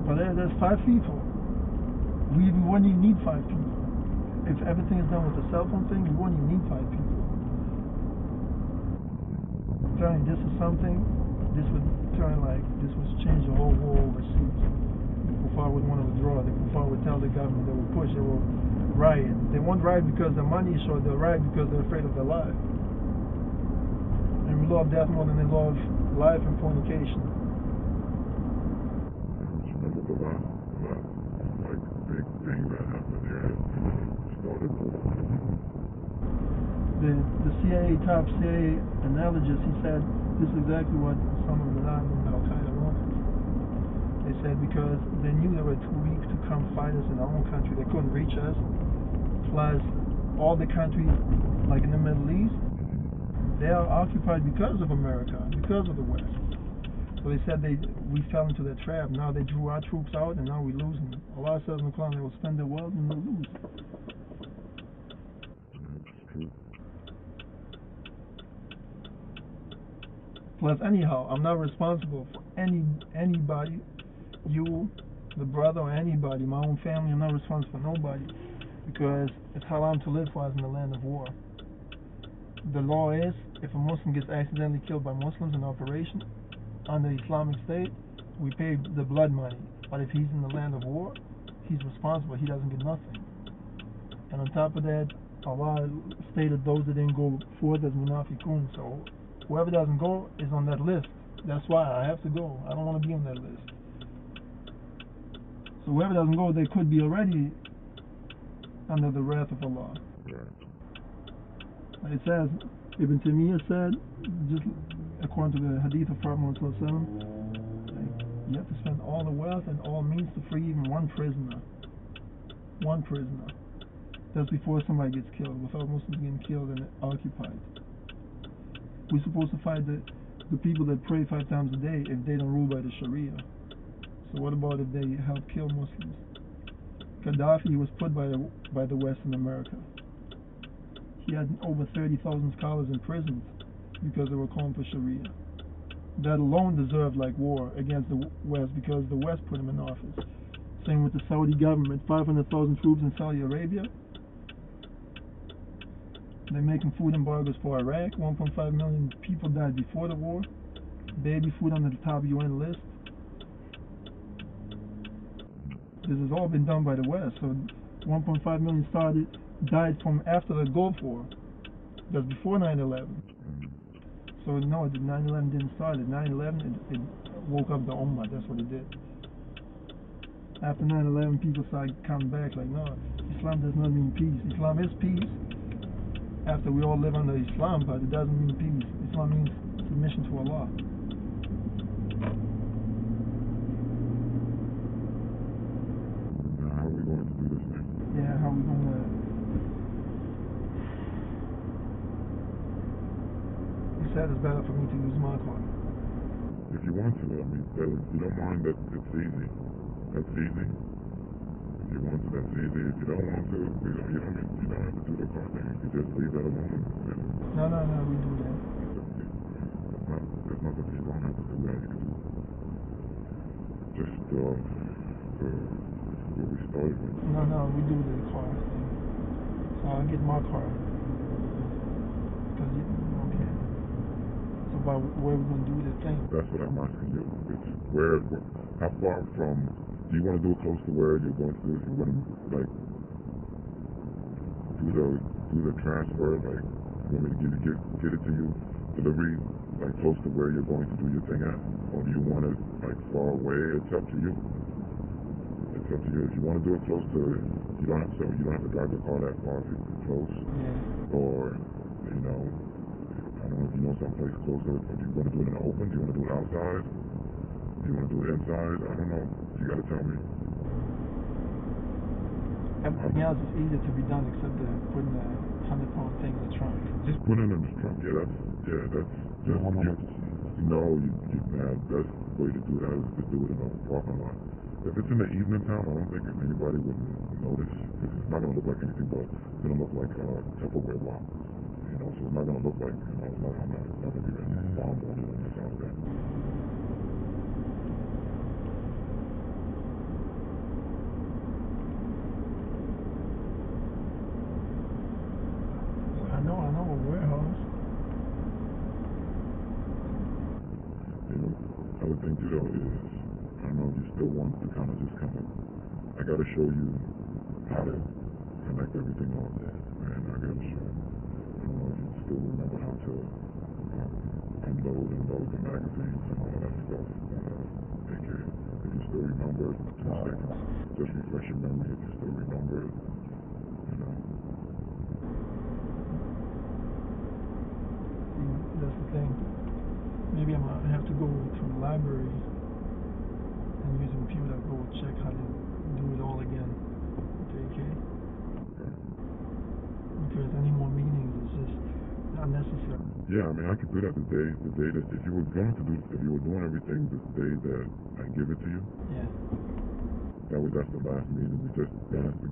But there's 5 people. We wouldn't even need 5 people. If everything is done with the cell phone thing, we wouldn't even need 5 people. I'm telling you, this is something. This would change the whole war overseas. The Kuffar would want to withdraw. The Kuffar would tell the government, they would push, they will riot. They won't riot because their money is short, they'll riot because they're afraid of their life. And we love death more than they love life and fornication. Remember the last big thing that happened here started? The CIA, top CIA analogist, he said this is exactly what some of the Laden and Al-Qaeda wanted. They said because they knew they were too weak to come fight us in our own country, they couldn't reach us. Plus, all the countries, like in the Middle East, they are occupied because of America, because of the West. So they said we fell into their trap. Now they drew our troops out, and now we're losing them. Allah says in the Quran, they will spend their wealth and they'll lose. Plus, anyhow, I'm not responsible for anybody, you, the brother, or anybody, my own family. I'm not responsible for nobody, because it's haram to live for us in the land of war. The law is, if a Muslim gets accidentally killed by Muslims in operation under Islamic State, we pay the blood money. But if he's in the land of war, he's responsible. He doesn't get nothing. And on top of that, Allah stated those that didn't go forth as munafiqun. So whoever doesn't go is on that list. That's why I have to go. I don't want to be on that list. So whoever doesn't go, they could be already under the wrath of Allah. It says, Ibn Taymiyyah said, just according to the hadith of Prophet Muhammad, you have to spend all the wealth and all means to free even one prisoner. One prisoner. That's before somebody gets killed, without Muslims getting killed and occupied. We're supposed to fight the people that pray 5 times a day if they don't rule by the Sharia. So what about if they help kill Muslims? Gaddafi was put by the West in America. He had over 30,000 scholars imprisoned because they were calling for Sharia. That alone deserved like war against the West, because the West put him in office. Same with the Saudi government, 500,000 troops in Saudi Arabia. They're making food embargoes for Iraq. 1.5 million people died before the war. Baby food under the top UN list. This has all been done by the West. So 1.5 million died from after the Gulf War. That's before 9/11. So no, 9/11 didn't start it. 9/11 it woke up the Ummah. That's what it did. After 9/11, people started coming back like, no, Islam does not mean peace. Islam is peace after we all live under Islam, but it doesn't mean peace. Islam means submission to Allah. How are we going to do this thing? Yeah, how are we going to... He said it's better for me to use my car. If you want to, I mean, you don't mind that it's easy. That's easy. If you want to, that's easy. If you don't want to, you don't have to do the car thing. You can just leave that alone. No, we do that. There's nothing you don't have to do that. You can do just what we started with. No, we do the car thing. So I'll get my car. Okay. So about where we're going to do the thing. That's what I'm asking you. It's how far from, do you want to do it close to where you're going to do it? You want to, like, do the transfer, like, you want me to get it to you, delivery, like, close to where you're going to do your thing at? Or do you want it, like, far away? It's up to you. It's up to you. If you want to do it close to, you don't have to drive the car that far if it's close. Yeah. Or, I don't know if you know someplace closer. Or do you want to do it in the open? Do you want to do it outside? Do you want to do it inside? I don't know. You got to tell me. Everything else is easier to be done except putting a 100-pound thing in the trunk. Just put it in the trunk. That's you know, best way to do that is to do it in a parking lot. If it's in the evening time, I don't think anybody would notice. It's not going to look like anything, but it's going to look like a Tupperware block. So it's not going to look like, I'm not going to be any bomb on it or anything like that. I know a warehouse. Other thing too though is, I don't know if you still want to I gotta show you how to connect everything on there, and I gotta show you. I don't know if you still remember how to unload and load the magazines and all that stuff. If you still remember, just refresh your memory if you still remember it. That's the thing. Maybe I'm gonna have to go to the library and use a computer, go check how to do it all again. Okay? Because any more meetings is just unnecessary. Yeah, I mean, I could do that the day that, if you were doing everything the day that I give it to you. Yeah. That's the last meeting. We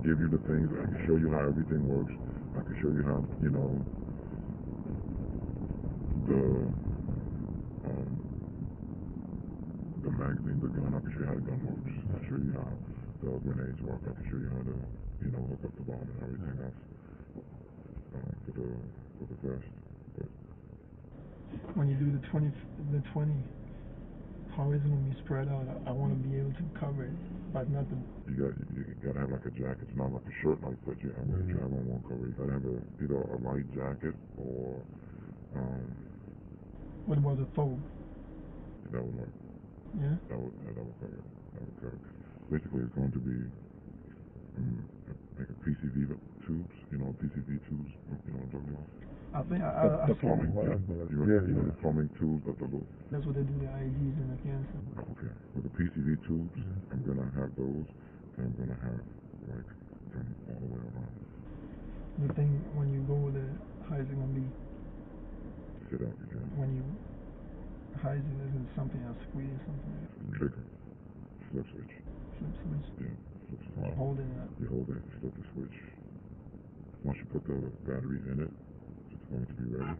give you the things. I can show you how everything works. I can show you how, the magazine, the gun. I can show you how the gun works. I can show you how the grenades work. I can show you how to, hook up the bomb and everything else for the vest. But when you do the 20, how is it going to be spread out? I want to be able to cover it, but nothing. You gotta have like a jacket. It's not like a shirt like that you have on one cover. You gotta have either a light jacket or what about the thobe? That would work. Yeah? That would cover it. Basically, it's going to be like a PCV tubes, PCV tubes, I think the plumbing, the plumbing tubes of the loop. That's what they do the IEDs in Afghanistan. Okay. With the PCV tubes, I'm gonna have those, and I'm gonna have like them all the way around. The thing when you go with it, how is it gonna be? Sit up again. When you how is it something else squeeze something? Trigger. Flip switch. Flip switch? Yeah, flip switch. Holding it. You hold it, flip the switch. Once you put the batteries in it, it's going to be ready.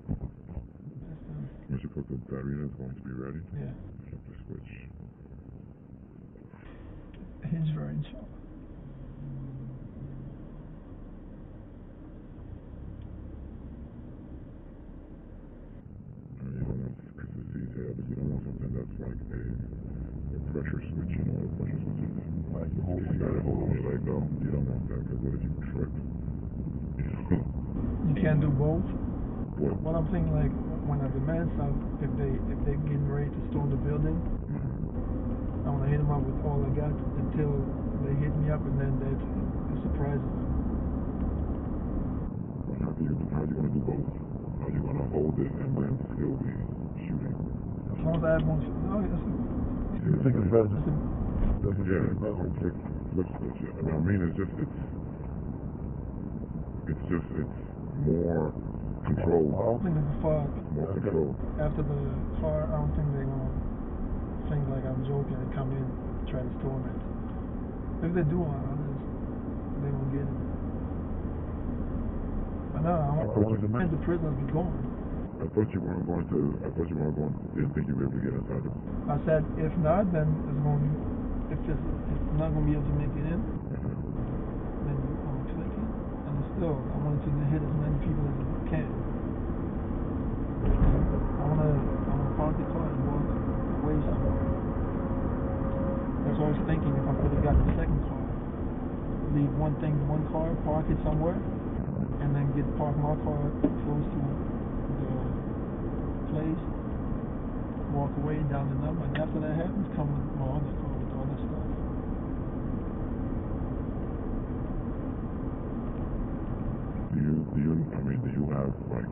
Once you put the battery in it, it's going to be ready. Yeah. Flip the switch. Hijra, inshallah. like a pressure switch, you know, a pressure switch is like you gotta hold on your leg though. You don't want that because what if you trip? You know? You can't do both. What? I'm thinking, like when at the man stop, if they're getting ready to storm the building, I want to hit them up with all I got until they hit me up, and then it surprises them. How are you gonna do both? How are you gonna hold it and then still be shooting? As long as I have one. Oh, yes. You think it's better just to Yeah, flip switch. I mean, it's more control. I don't think it's far. More control. After the car, I don't think they're gonna think like I'm joking and come in and try to storm it. If they do, they won't get it. But no, I want the prisoners be gone. I thought you weren't going to. Didn't think you'd be able to get inside them. I said, if not, then if it's not going to be able to make it in, then I'm going to click it. And still, I want to hit as many people as I can. I want to park the car and walk away somewhere. That's what I was thinking. If I could have got the second car, leave one car, park it somewhere, and then park my car close to the place, walk away down the number, and after that happens, come with my other car with all this stuff. Do you have like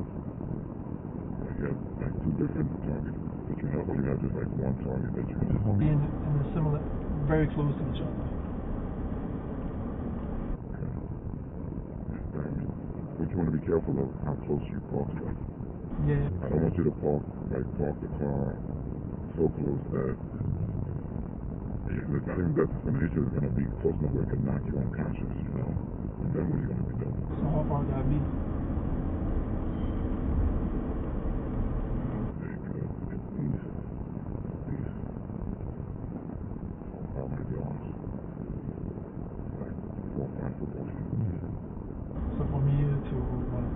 two different targets that you have, or you have just like one target that you just Be in a similar, very close to each other. But you want to be careful of how close you park stuff. Yeah. I don't want you to park the car so close that I think that's an issue. It's going to be close enough where it can knock you unconscious, you know. And then what are you going to be doing? So how far would that be? So from here to what?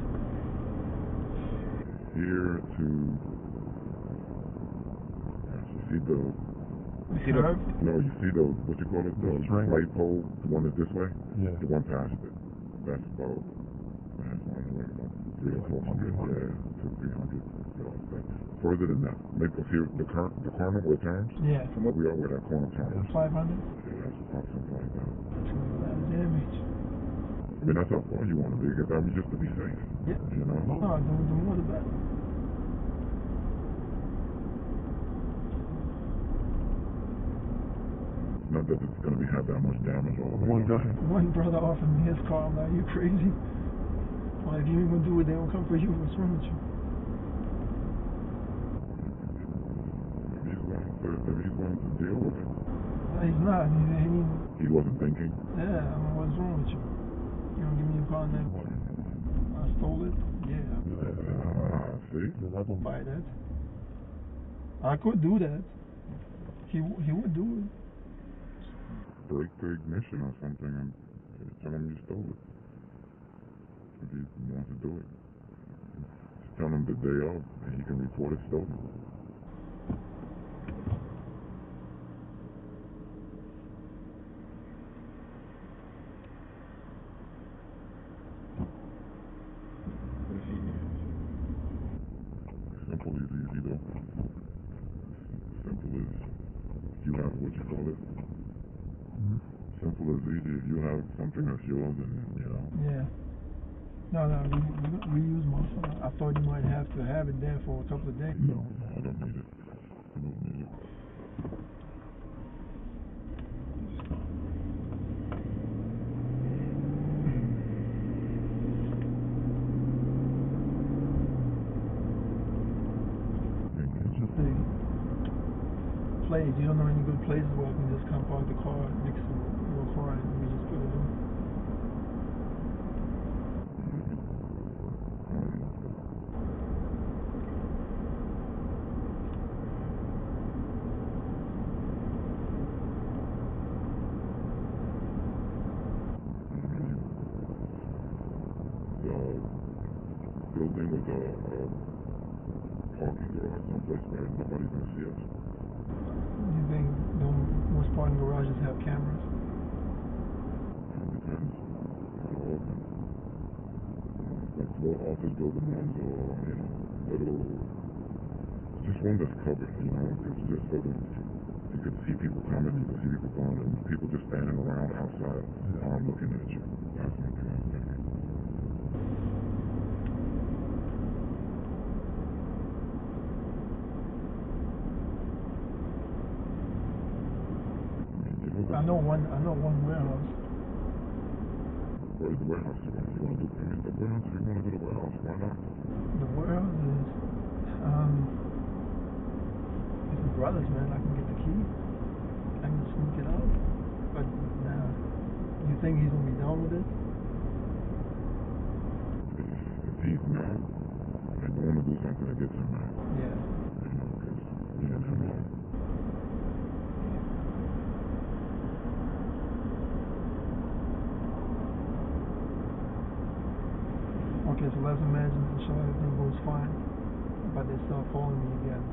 Here to you see the curve? No, you see the what you call it, the light pole, the one that's this way? Yeah. The one past it. That's about 300 or 400, yeah, to 300. Further than that, maybe here the corner where it turns. Yeah. From what we are where that corner turns. 500? Yeah, that's about something like that. Damage. I mean, that's how far you want to be, because I mean, just to be safe. Yeah. You know? No, the more the better. Not that it's going to have that much damage all the way. One brother offered me his car. I'm like, you crazy? Well, if you ain't gonna do it, they won't come for you. What's wrong with you? If he's going to deal with it. No, he's not. He wasn't thinking. Yeah, I mean, what's wrong with you? You don't give me your car now. I stole it. Yeah. See? I'm not gonna buy that. I could do that. He would do it. Break the ignition or something and tell him you stole it. If he wants to do it. Just tell him the day of and he can report it stolen. Simple is easy though. Simple is you have what you call it. Simple is easy. If you have something that's yours, and you know. Yeah. No, we use my phone. I thought you might have to have it there for a couple of days. No, I don't need it. I don't need it. Place. You don't know any good places where I can just come park the car next to your car and we just put it in. Building with a parking garage someplace where nobody's gonna see us. You think most parking garages have cameras? It depends. Like little office building ones or, little, just one that's covered, because just so that you can see people coming, you can see people going, and people just standing around outside, looking at you. That's the only thing I'm thinking. I know one warehouse. Where's the warehouse you want to do? The warehouse, if you want to go to the warehouse, why not? The warehouse is, it's the brothers, man. I can get the key. I can sneak it out. But nah, you think he's gonna be down with it? If he's mad, and you want to do something that gets him mad. Yeah. Because me and him are. Okay, so let's imagine for sure everything goes fine, but they start following me again.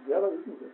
Together we can get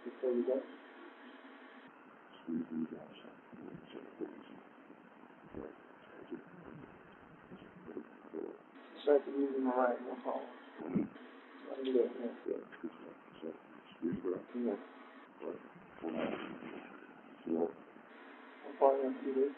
before you go. Start to using the right, that's all. Let me do it, yeah. Yeah. I'm probably on 2 days.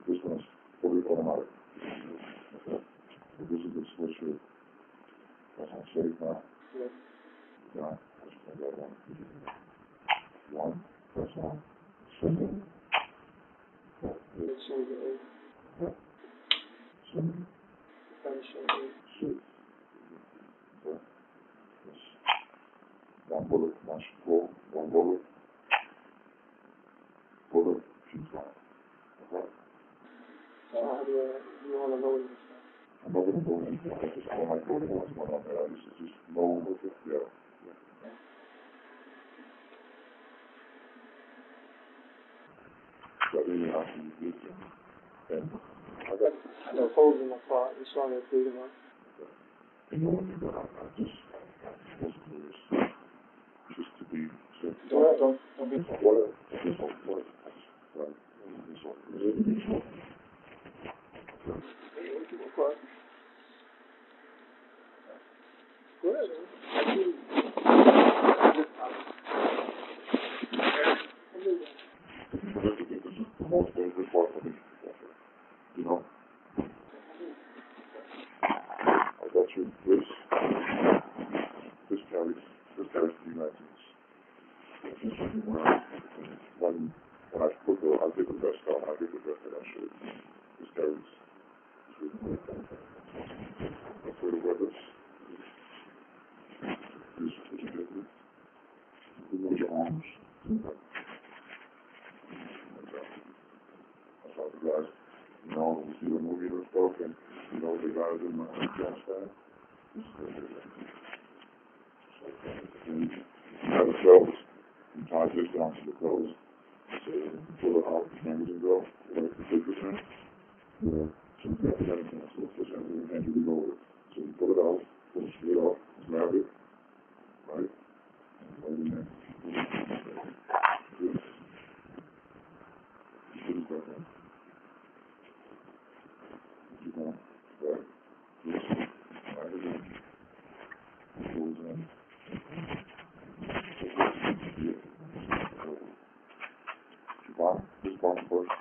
This one's fully automatic. This is the switcher. That's on safe now. Yeah. Let's try that one. One. That's one. Second. Six. One bullet, one scroll, one bullet. Bullet, she's gone. Okay? So how do you want to know what you're saying? I'm not going to go into it. I don't like going what's going on there. I just know with it. Yeah. That really has to be good. Okay. I got the holes in the pot, you saw that big enough. you know what you got? I just was curious. Just to be safe. Don't be. What? Just on what? Right. Just on. What? Good. This is the most dangerous part for me. You know? I got you this carries 3 magazines. When I put I take the best out, I take the best that I should. This carries. That's where the weapons. This what you get with. You move your arms. That's how the guys, you know, we see the movie and stuff, and you know the guys in the gas stand. This is what they do. And you have the belts. You tie this down to the belts. So you pull it out, the magazine go, right? You take this in. Yeah. So you got that in. So this hand in the hand you go with. So you pull it out, pull it straight off, grab it, right? And right in there. This. Put it back in. You want that. This. Right again. Goes in. This bottom first,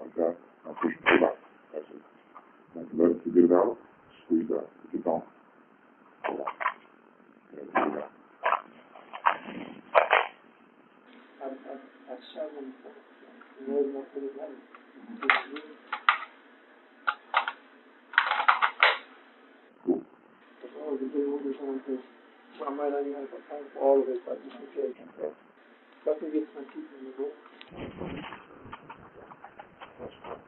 like that. Now pull out. That's it. Now let it get it out. Squeeze out. If you don't, pull out. Yeah, get it out. At 7, you know, not for the money. Cool. Oh, the big one is on this. I might not even have time for all of it, but it's okay. Okay. If I can get some people in the room. That's fine.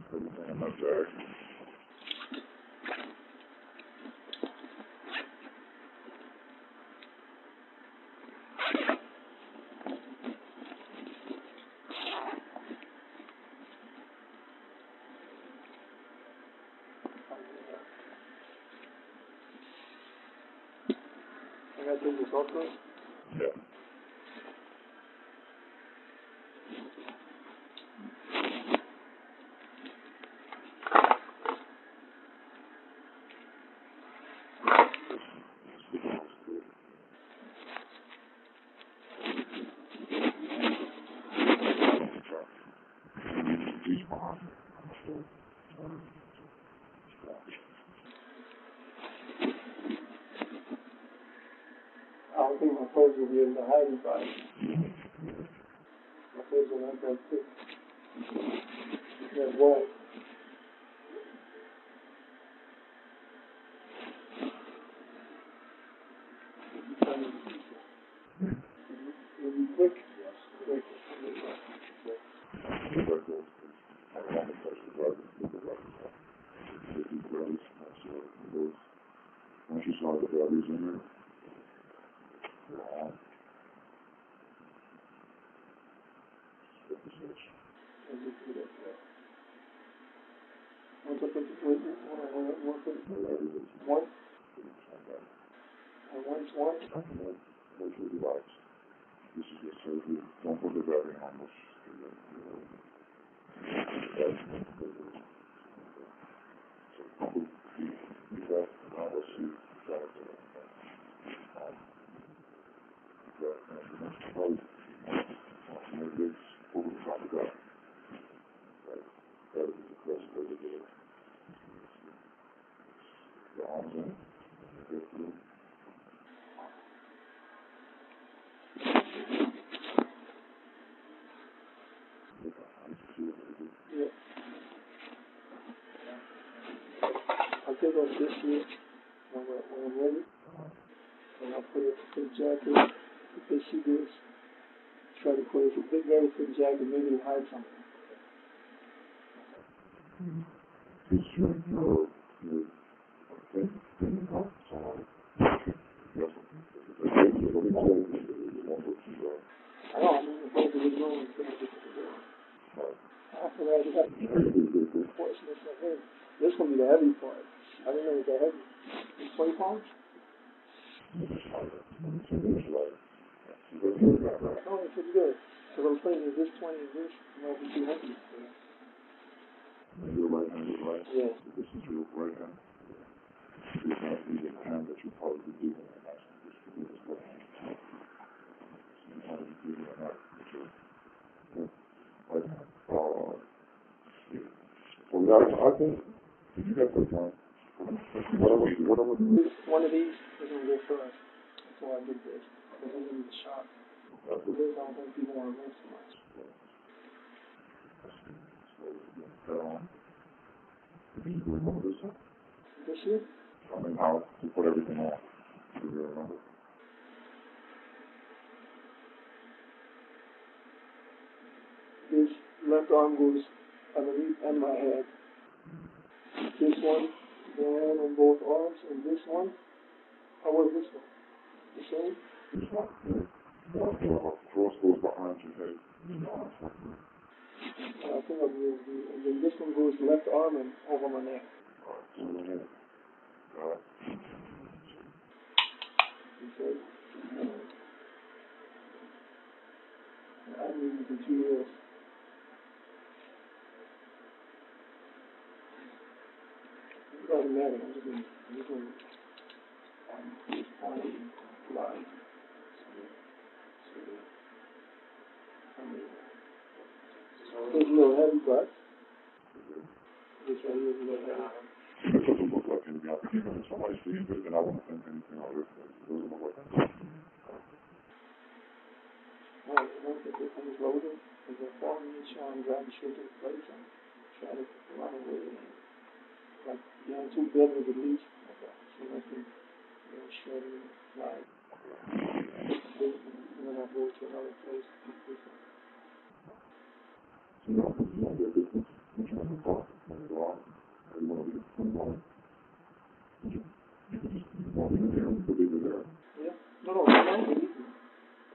Everything in my bag. I gotta take this off first. Yeah. I don't think my clothes will be able to hide it, but my clothes are not that thick. That wide. It'll be quick. Yes, quick. Once you saw the values in there, this is your surgery. Don't put the battery on much. I'll take off this here when I'm ready. And I'll put a jacket. If they see this, try to put it a big, very thin jacket, maybe to hide something. It's your thing. heavy part. I didn't know it was that heavy. It's 20 pounds? No, it's pretty good. Because I'm saying, is this 20 and this might be too heavy. Your right hand is right? Yeah. This is your right hand. This might be the hand that you probably be using. This left hand. You probably be using that with your right hand. So now, I think, if you got the time, what I'm going to do? One of these is going to go first. That's why I did this. Because I'm going to be shot. This, I don't think people want to move so much. Did you remember this one? This year? I mean, how to put everything on. Do you remember? This left arm goes underneath and my head. This one, down on both arms, and this one, how was this one? The same? This one, yeah. Cross goes behind your head. I think I'm using the, and then this one goes left arm and over my neck. Over my head. Okay. I've used it for 2 years. It doesn't matter. I'm just going to line. It's a little heavy, but this right here is a little heavy. It doesn't look like anything. I think even if somebody sees it, then I won't think anything of it. It doesn't look like anything. Alright, once this one is loaded, as I fall in the shower and grab the shit to the place and try to run away and like behind 2 buildings at least. Okay. So I can shred and ride. And then I go to another place. So you don't get this. Which one is off? When it's off, or you want to leave it alone? You want to leave it there? You can leave it there. Yeah. No, I don't leave it.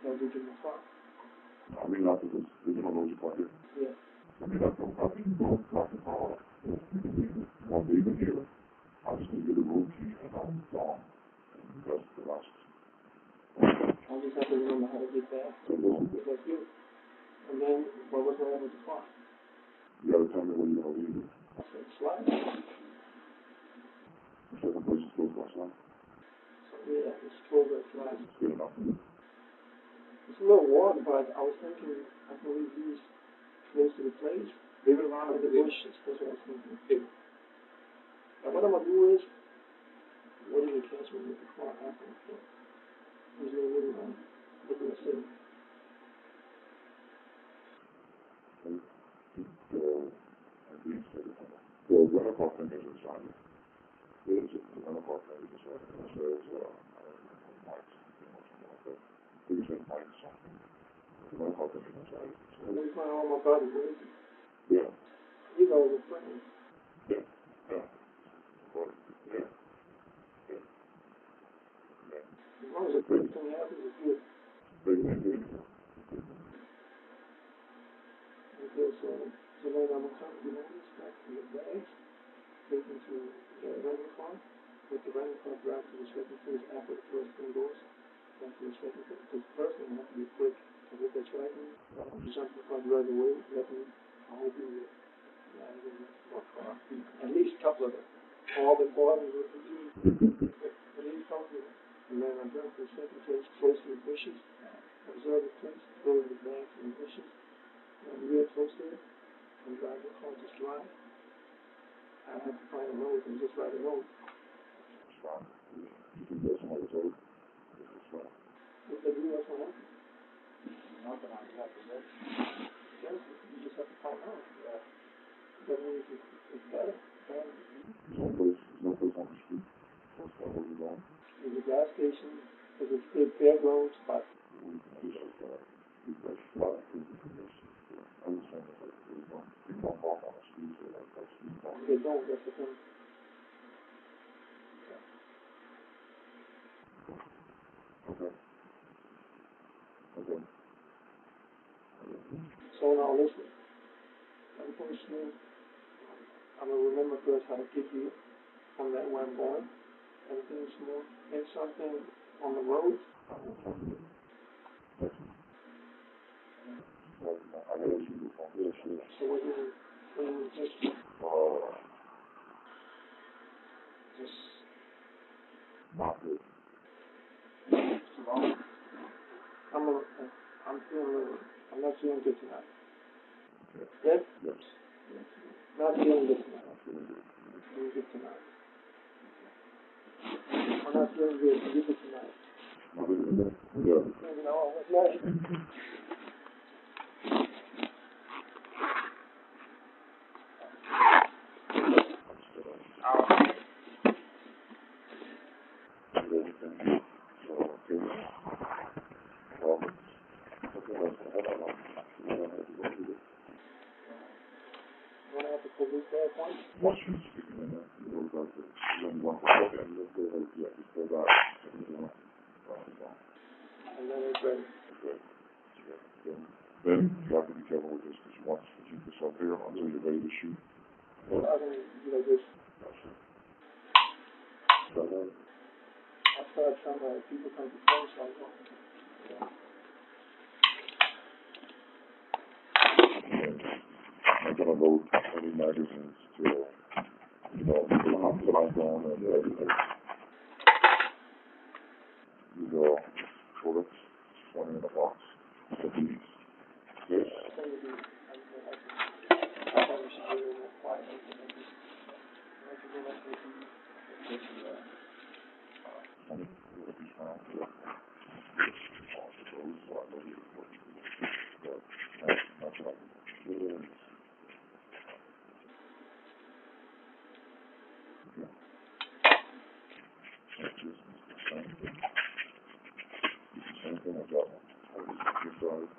I'll do it in my car. I mean, not because there's no load you park here. Yeah. I mean, I think you go park the car. You can leave it. You want to leave it here. I'll just give you the room key and I'm gone. And that's the last. I'll just have to remember how to get back. So that's good. And then, what was I with the car? you got to tell me where you're going to leave it. I said, slide. The second place is closed by slide. So, yeah, it's 12 by slide. It's good enough. It's a little warm, but I was thinking I can leave these close to the place. Leave it around the bushes. That's what I was thinking. Okay. Now, what I'm going to do is, what did you catch me with the car after the film? There's no wood around. Look at the city. The rental car thing is inside. The rental car thing is inside. It says, Mike's, you said Mike's something. The rental car thing is inside. And then find all my body, where is it? Yeah. You know, the friend. Yeah. Yeah. But, yeah. Yeah. Yeah. As long as the first thing happens, it's good. Big thing, big. Okay, so then I'm going to come to this back to the bags, take them to the rental car, with the rental car drive to the second place after the first thing goes, then to the second place, because the first thing has to be quick, because if they're tracking, you jump in the car, drive away, let me, I hope you will, at least a couple of them, all the borders with the team, at least a couple of them, and then I drive to the second place, close to the bushes, observe the place, throw the bags in the bushes, and real close to it, and drive the car just right. I have to find a road and just ride a road. It's fine. You can go somewhere else. It's fine. If they do, what's going to happen? Nothing, I have to do. Yes, you just have to find out. That means it's better. There's no place on the street. That's not where we're going. There's a gas station, there's a big fairground spot. We can just, fly through the condition. I was saying that we don't walk on the streets or like that street. They don't, that's the thing. Okay. Okay. So now listen. I'm going to remember first how to get here. from that where I'm going. Everything is smooth. There's something on the road. So when you just not good. I'm feeling, I'm not feeling good tonight. Okay. Yes? Yes. Not feeling good tonight. Not feeling good. Feeling good tonight. I'm not feeling good. Feeling good tonight. Not feeling good. Yeah. You know, it's nice. Once you speaking in that, you know, about the young one, and you'll go like, yeah, you go back, and you know, And then it's ready. okay. Then you have to be careful with this, because you want to keep this up here until you're ready to shoot. I mean, you know, this. I started some people come to phone, so I'm going. I'm not gonna load any magazines till, you know, till I'm gone and everything. These are all bullets, 20 in a box. So these, this, same thing with that one. This side,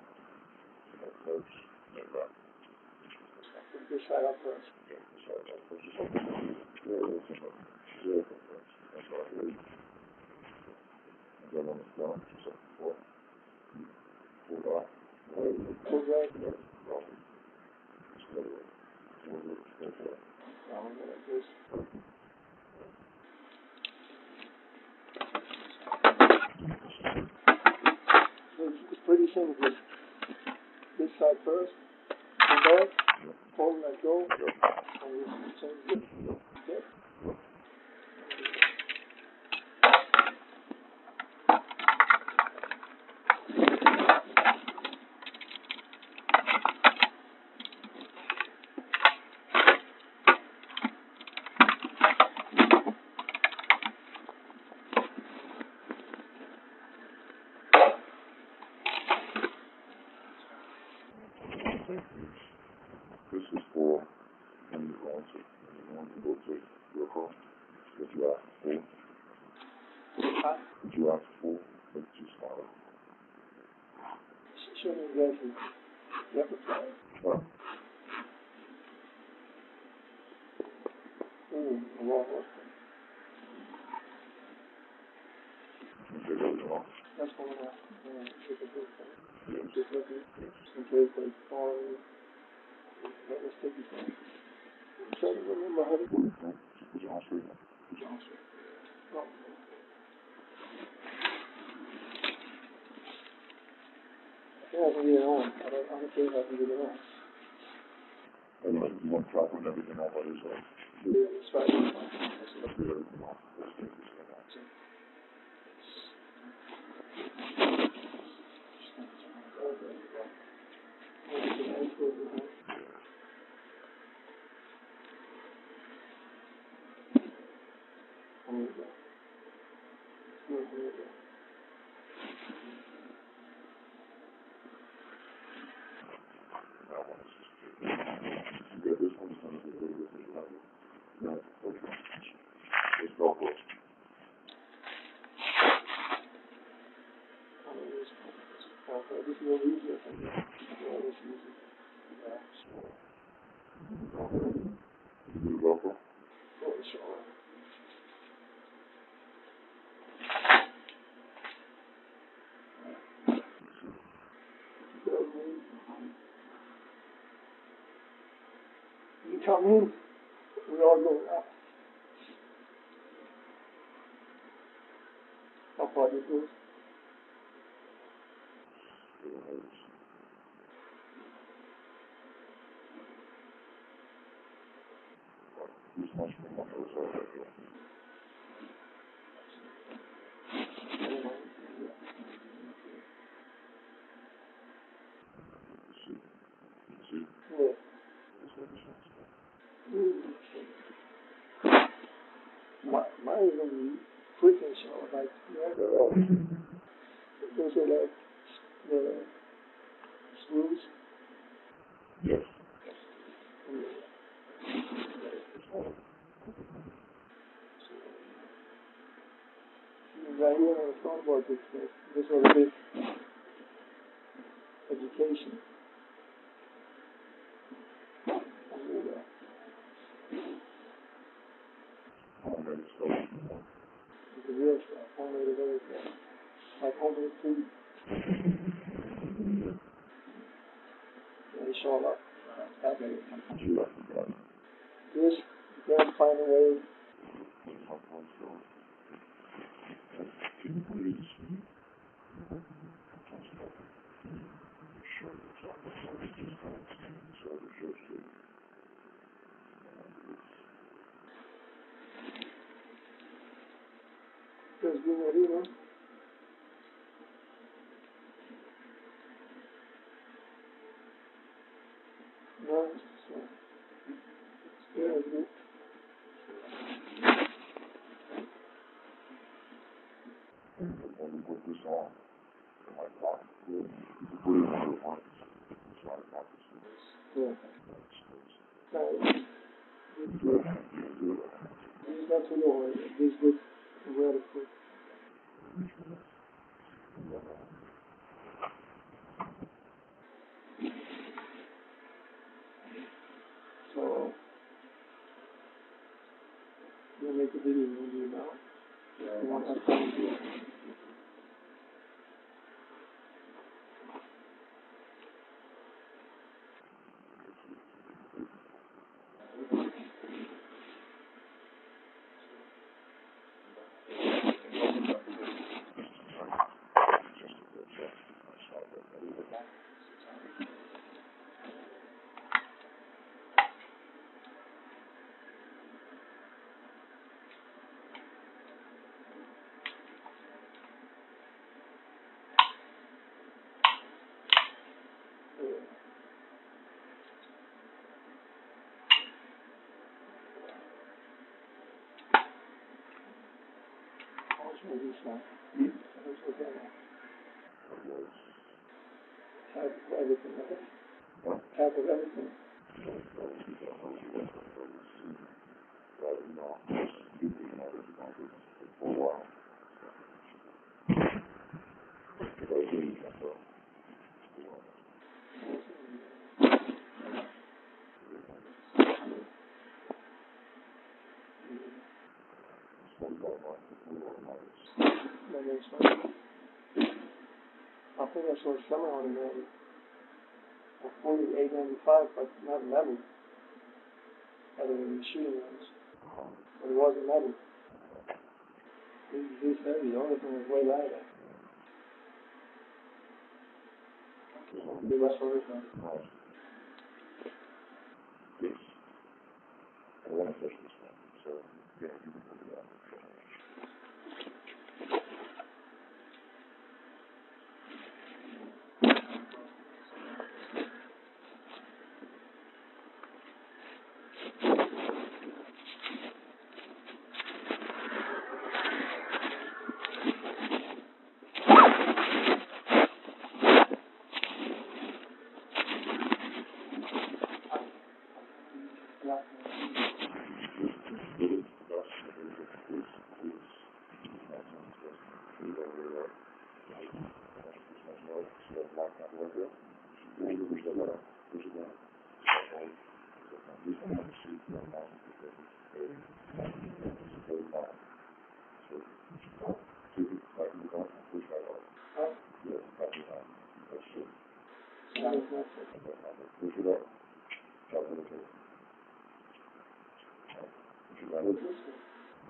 that first, that back. This side up first. Yeah, this side up first. Just open it. Yeah, it's in the, yeah, open first. That's right here. And then on the front, just like before. Pull back. Pull back. Yeah, roughly. Just the other way. Pull it, pull back. Like this. It's pretty simple. This side first, pull back, pull and let go, and you change it. Okay? This is for when you're going to go take your car. What you ask for? What you ask for? Let's just start. Show me exactly. You have to try it. Huh? A long one. You take everything off. That's going on. Take a big thing. Yes. Just look at Yes. in case they fall in. Let us take it from. Try to remember how to do it. Just put your arm straight up. Put your arm straight. Oh. Yeah, I can get it on. I don't care if I can get it on. And like, you want to try putting everything off by yourself. Yeah, it's right. Let's get everything off. Let's take this thing off. That one is just good. You got this one, it's going to be a little bit you have it. Yeah, okay. It's Velcro. This is a little easier for me. Yeah, this is easy. Yeah. You do the Velcro? Oh, sure. You come in, we all go out. public roads? This much more money was already here. See? Yeah. That's what this one's for. Mine is gonna be freaking short, like, those are like the screws. Yes. Right here on the front board, this was a bit education. Homemade stuff. The real stuff, homemade of everything. Like homemade food. They show up. That way. You left the gun. This, you gotta find a way. Can you please? There's been a river. No, so. Yeah, it's good. When we put this on in my pocket, you can put it in one of the pockets. It's not a pocket. Yeah. He's not too low. This good. Where to put. So, you make a video, you do it now. Yeah. You want to have time to do it. This one. This was half of everything, right? Half of everything. For a while. That makes sense. I think I saw Sami on there. Only 895, but not metal. Other than the shooting ones. But it wasn't metal. This heavy, the other thing was way lighter. The rest of it, Yes. I want to push this one. So, yeah, you can put it on.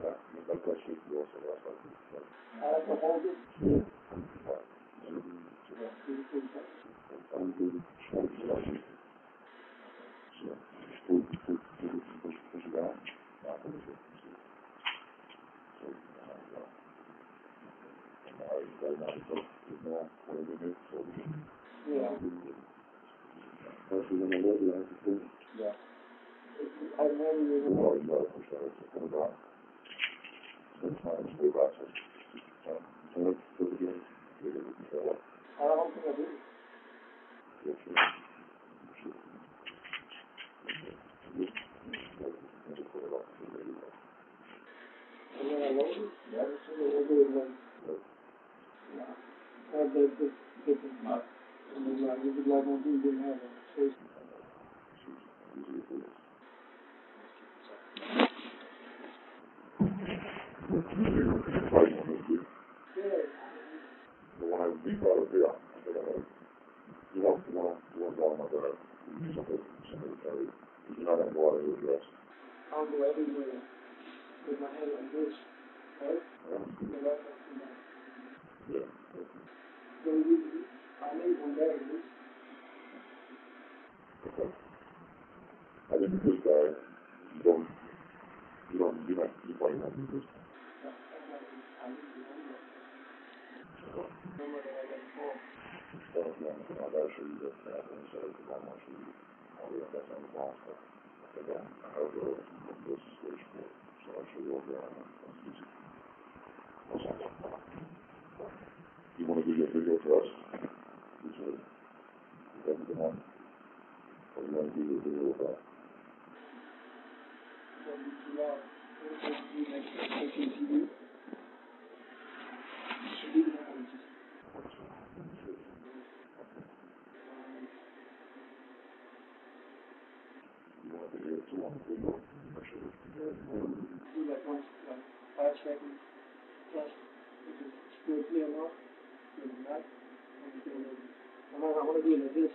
Yeah, that's that shit you also last like this. I have to hold it. Yeah. Push it down. Yeah. Yeah. I never really know. You gotta push that pull it down. Sometimes way back. I don't think I do. And then I load it. Yeah, that's what we'll do it when. Yeah. The nut. And then this is like one thing didn't have on it. Yeah. The one I beat out of here, you want down like that. Something carry. You're not gonna go out of your dress. I'll go everywhere with my hand like this, right? Yeah. So I made one better than this. Okay. I think this guy, you probably won't do this. I gotta show you that inside the bomb. I'll show you all the that's on the bomb stuff. I have this stage for it. So I'll show you over there. That's easy. You want to do your video for us? Is everything on? Or you want to do your video with us? You want to hear it too on the video? Make sure it's Do like one, like 5 seconds plus. If it's still clear enough, then not. I want to do it like this.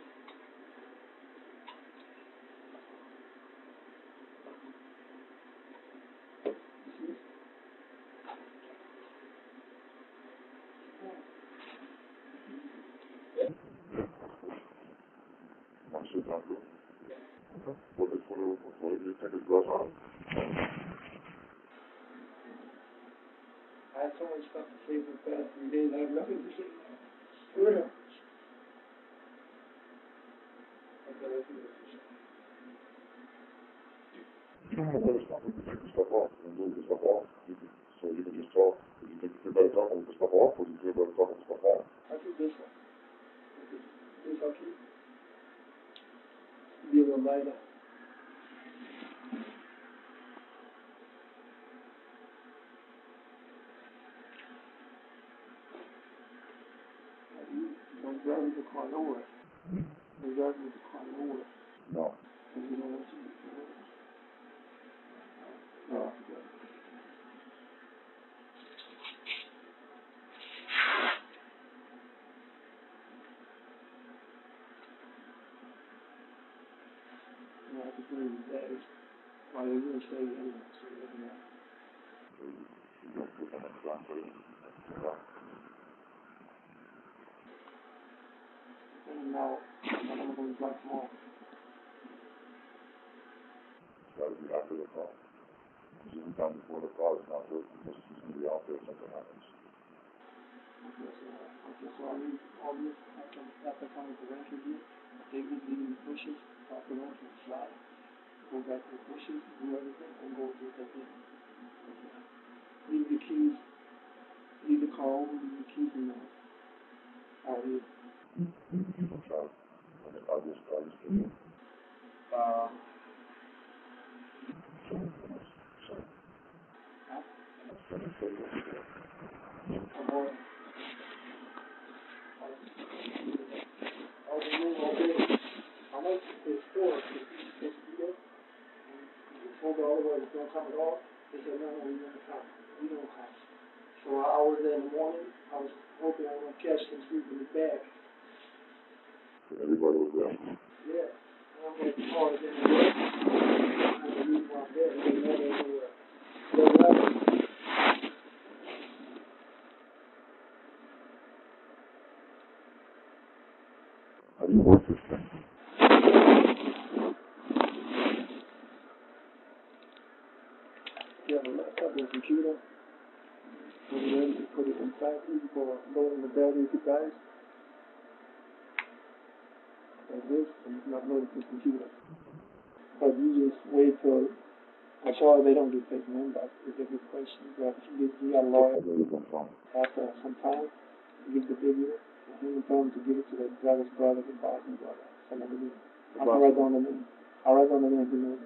Want to sit down too? Okay. What you take his gloves off? I had so much stuff to say for the past 3 days. I have nothing to say. For real. Okay, let's do this. You don't want to wear the stuff. You can take the stuff off and move the stuff off. So you can just talk. You think you feel better talking with the stuff off, or you feel better talking with the stuff on? I keep this one. This I'll keep. Be a little lighter. Don't drive with the car nowhere. Don't drive with the car nowhere. No. And you don't want to do it. No, I forgot. No, I can put it in the bag. While you're going to stay anyway, so it doesn't matter. You don't put them in the ground, so And now, I'm going to drive tomorrow. it's got to be after the call. Because every time before the call, it's not good because he's going to be out there if something happens. Okay, so I leave all this after coming to rent with you. I take this, leave the bushes, off the rent and slide. Go back to the bushes, do everything, and go to the thing. Leave the keys, leave the car over, leave the keys in there. Out here. I'm trying. I'll just do it. So I was there in the morning, I was hoping I would catch some sleep in the bag. Everybody was there. Yeah. And I'm like, oh, it's in the bag. I'm going to leave my bed. They never know where. How do you work this thing? You have a laptop or a computer. When you're ready to put it inside, you for loading the battery to guys. Like this, and you can upload it to the computer. But you just wait till, actually they don't get taken in, but it's a good question. But you got a lawyer. After some time, you give the video, and him and tell him to give it to the brother's brother, the Boston brother. Somebody new. I can write down the name. I'll write down the name of the name.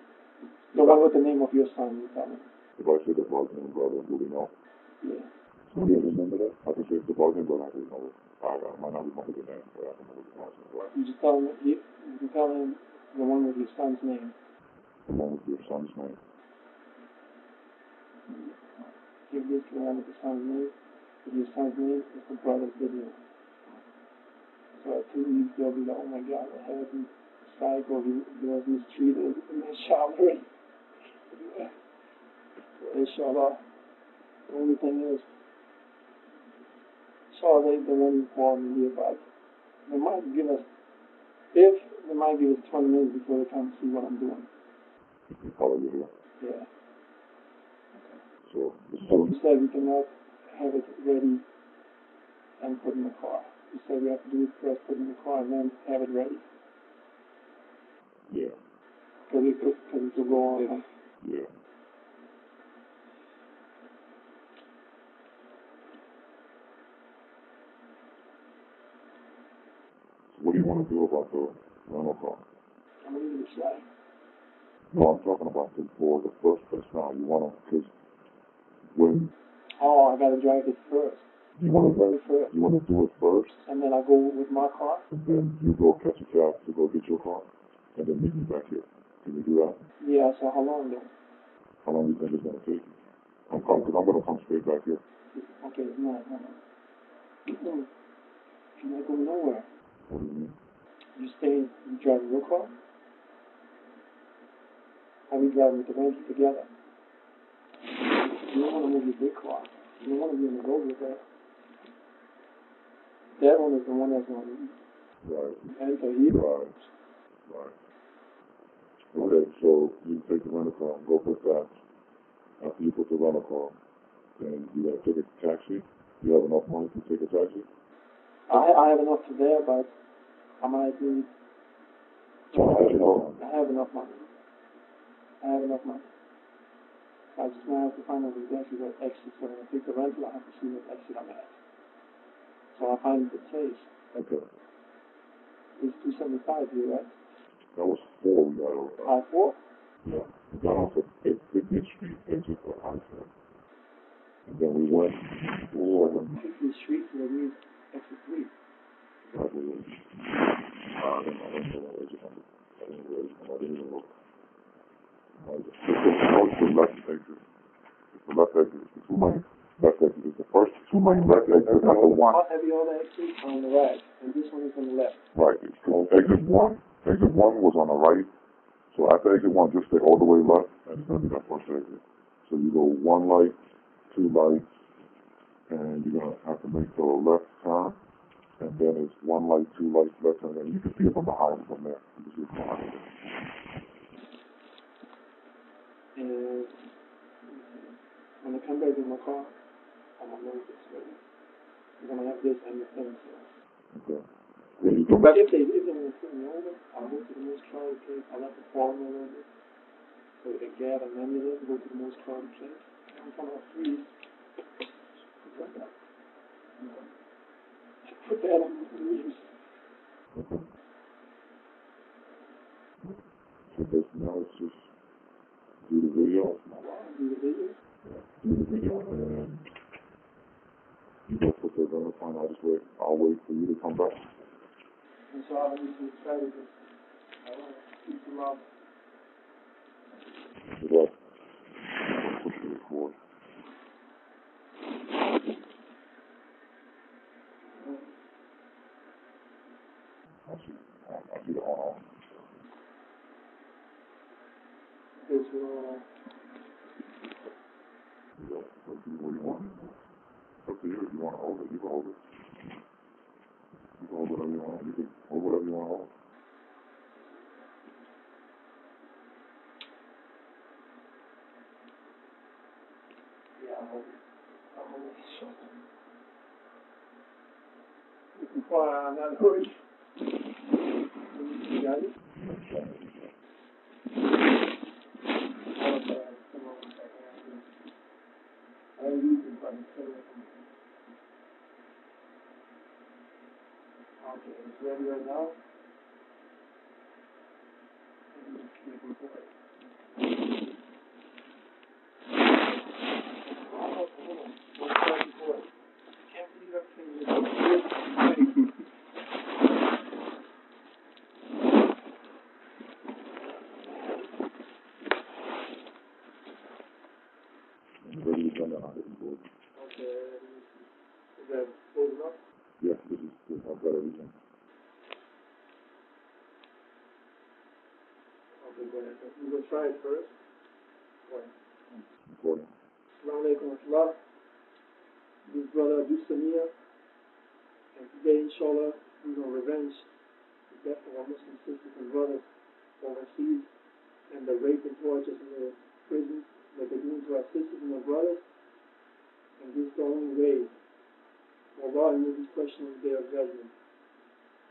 The one with the name of your son, you tell me. If I say the Boston brother, will he know? Yeah. So do you remember that? I can say the Boston brother, I can know it. I might not remember the name, but I can know the Boston brother. You just tell him, you can tell him the one with your son's name. The one with your son's name. Give this to the one with the son's name. With your son's name is the brother's video. So at 2 weeks, they'll be like, oh my God, what happened? Psycho, he was mistreated, and they shot already. They shot off. The only thing is, Shaw ain't the one who called me here, but they might give us, if they might give us 20 minutes before they come see what I'm doing. You can follow you here. Yeah. So, this is So you said we cannot have it ready and put in the car. You said we have to do it first, put it in the car, and then have it ready. yeah. Because it will go on. Yeah. What do you want to do about the rental car? I'm going to give it a try. No, I'm talking about for the first place now. You want to, because when Oh, I got to drive it first. you want to Drive it first. you want to do it first, And then I go with my car. and then you go catch a cab to go get your car, and then meet me back here. Can you do that? Yeah, so how long then? How long do you think it's going to take? I'm going to come straight back here. Okay, no. You're not going nowhere. What do you mean? You stay, you drive your car. And we drive with the rental together. You don't want to move your big car. You don't want to be on the road with that. That one is the one that's going to Right. enter here. Right. Right. Okay, so you take the rental car, go put that. After you put the rental car, then you got to take a taxi. You have enough money to take a taxi? I have enough to there, but I might need. I have enough money. I just might have to find out exactly what exit. So when I take the rental, I have to see what exit I'm at. So I find the place. Okay. It's 275 here, right? That was 4 we got over. I-4? Yeah. We got off at 50th Street, exit for I-4. And then we went for 50th Street, so that means exit 3. probably, I don't know what exit number. I didn't even look. It's the left exit. It's the left exit. It's the 2 lane left exit. It's the first 2 lane left exit after 1. Every other exit on the right, and this one is on the left. Right. Exit 1. Exit 1 was on the right. So after exit 1, just stay all the way left, and it's going to be that first exit. So you go 1 light, 2 lights, and you're going to have to make the left turn. And then it's 1 light, 2 lights, left turn, and you can see it from behind from there. You can see it from behind there. And when I come back in my car, I'm going to move this way. I'm going to have this and the fence. Okay. When you come back, If they want to put me over, I'll go to the most crowded place. I'll have to fall a little bit. So they get a menu, go to the most crowded place. I'm kind of freeze. Put that. Put that on the news. so this, now it's just do the video. Do the video. Do the video, and you go put the rental car, and I'll wait for you to come back. And so I need to try to just keep them up. Good luck. Push the record. I see the on. Okay, so Yeah, what do you want? Up to you. If you want to hold it, you can hold it. You can hold it whatever you want. You can hold whatever you want to hold. Yeah, I'm holding his shoulder. You can fire on that hood. You got it? Okay, it's ready right now. And just keep it for it. Can't believe everything you do. Ready to run that on it, board. Okay, is that close enough? Yes, this I've got everything. Okay, go ahead. We're going to try it first. Go ahead. Recording. Assalamu alaikum wa rahmatullah. This is brother Samir. And today, inshallah, we're going to revenge the death of our Muslim sisters and brothers overseas and the rape and tortures in the prisons that they're doing to our sisters and our brothers. And this is the only way. Wallahi, we'll be questioning the day of judgment.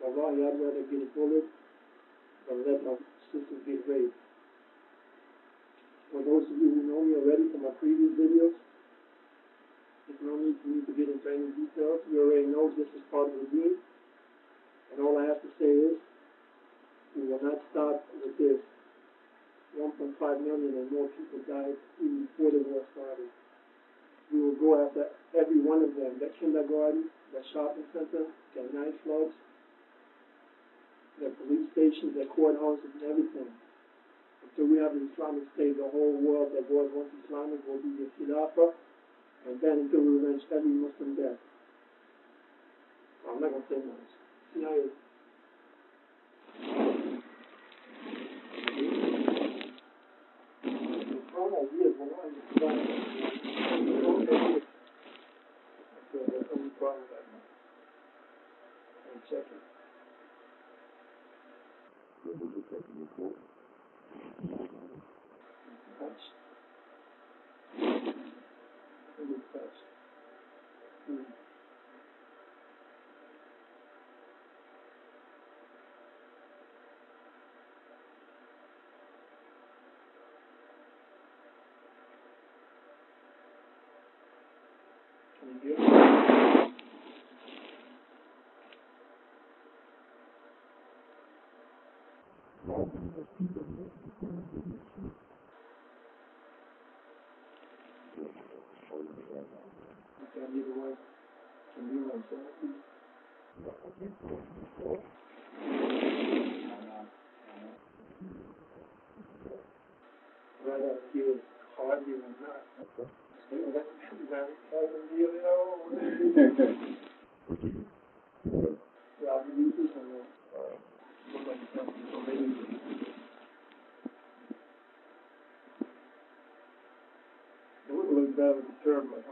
Wallahi, I'd rather get a bullet than let my sisters get raped. For those of you who know me already from my previous videos, there's no need for me to get into any details. You already know this is part of the deen. And all I have to say is, we will not stop with this. 1.5 million and more people died even before the war started. We will go after every one of them. That kindergarten, that shopping center, that nightclubs, the police stations, the courthouses, and everything. Until we have an Islamic state, the whole world that was once Islamic will be the Khilafah, and then until we revenge every Muslim death. I'm not going to say much. See how it is. Check it. Touch. Touch. Can you hear me? Okay, either way. Can you run please? Right up here, hardly or not. Okay. It would look better with the term, but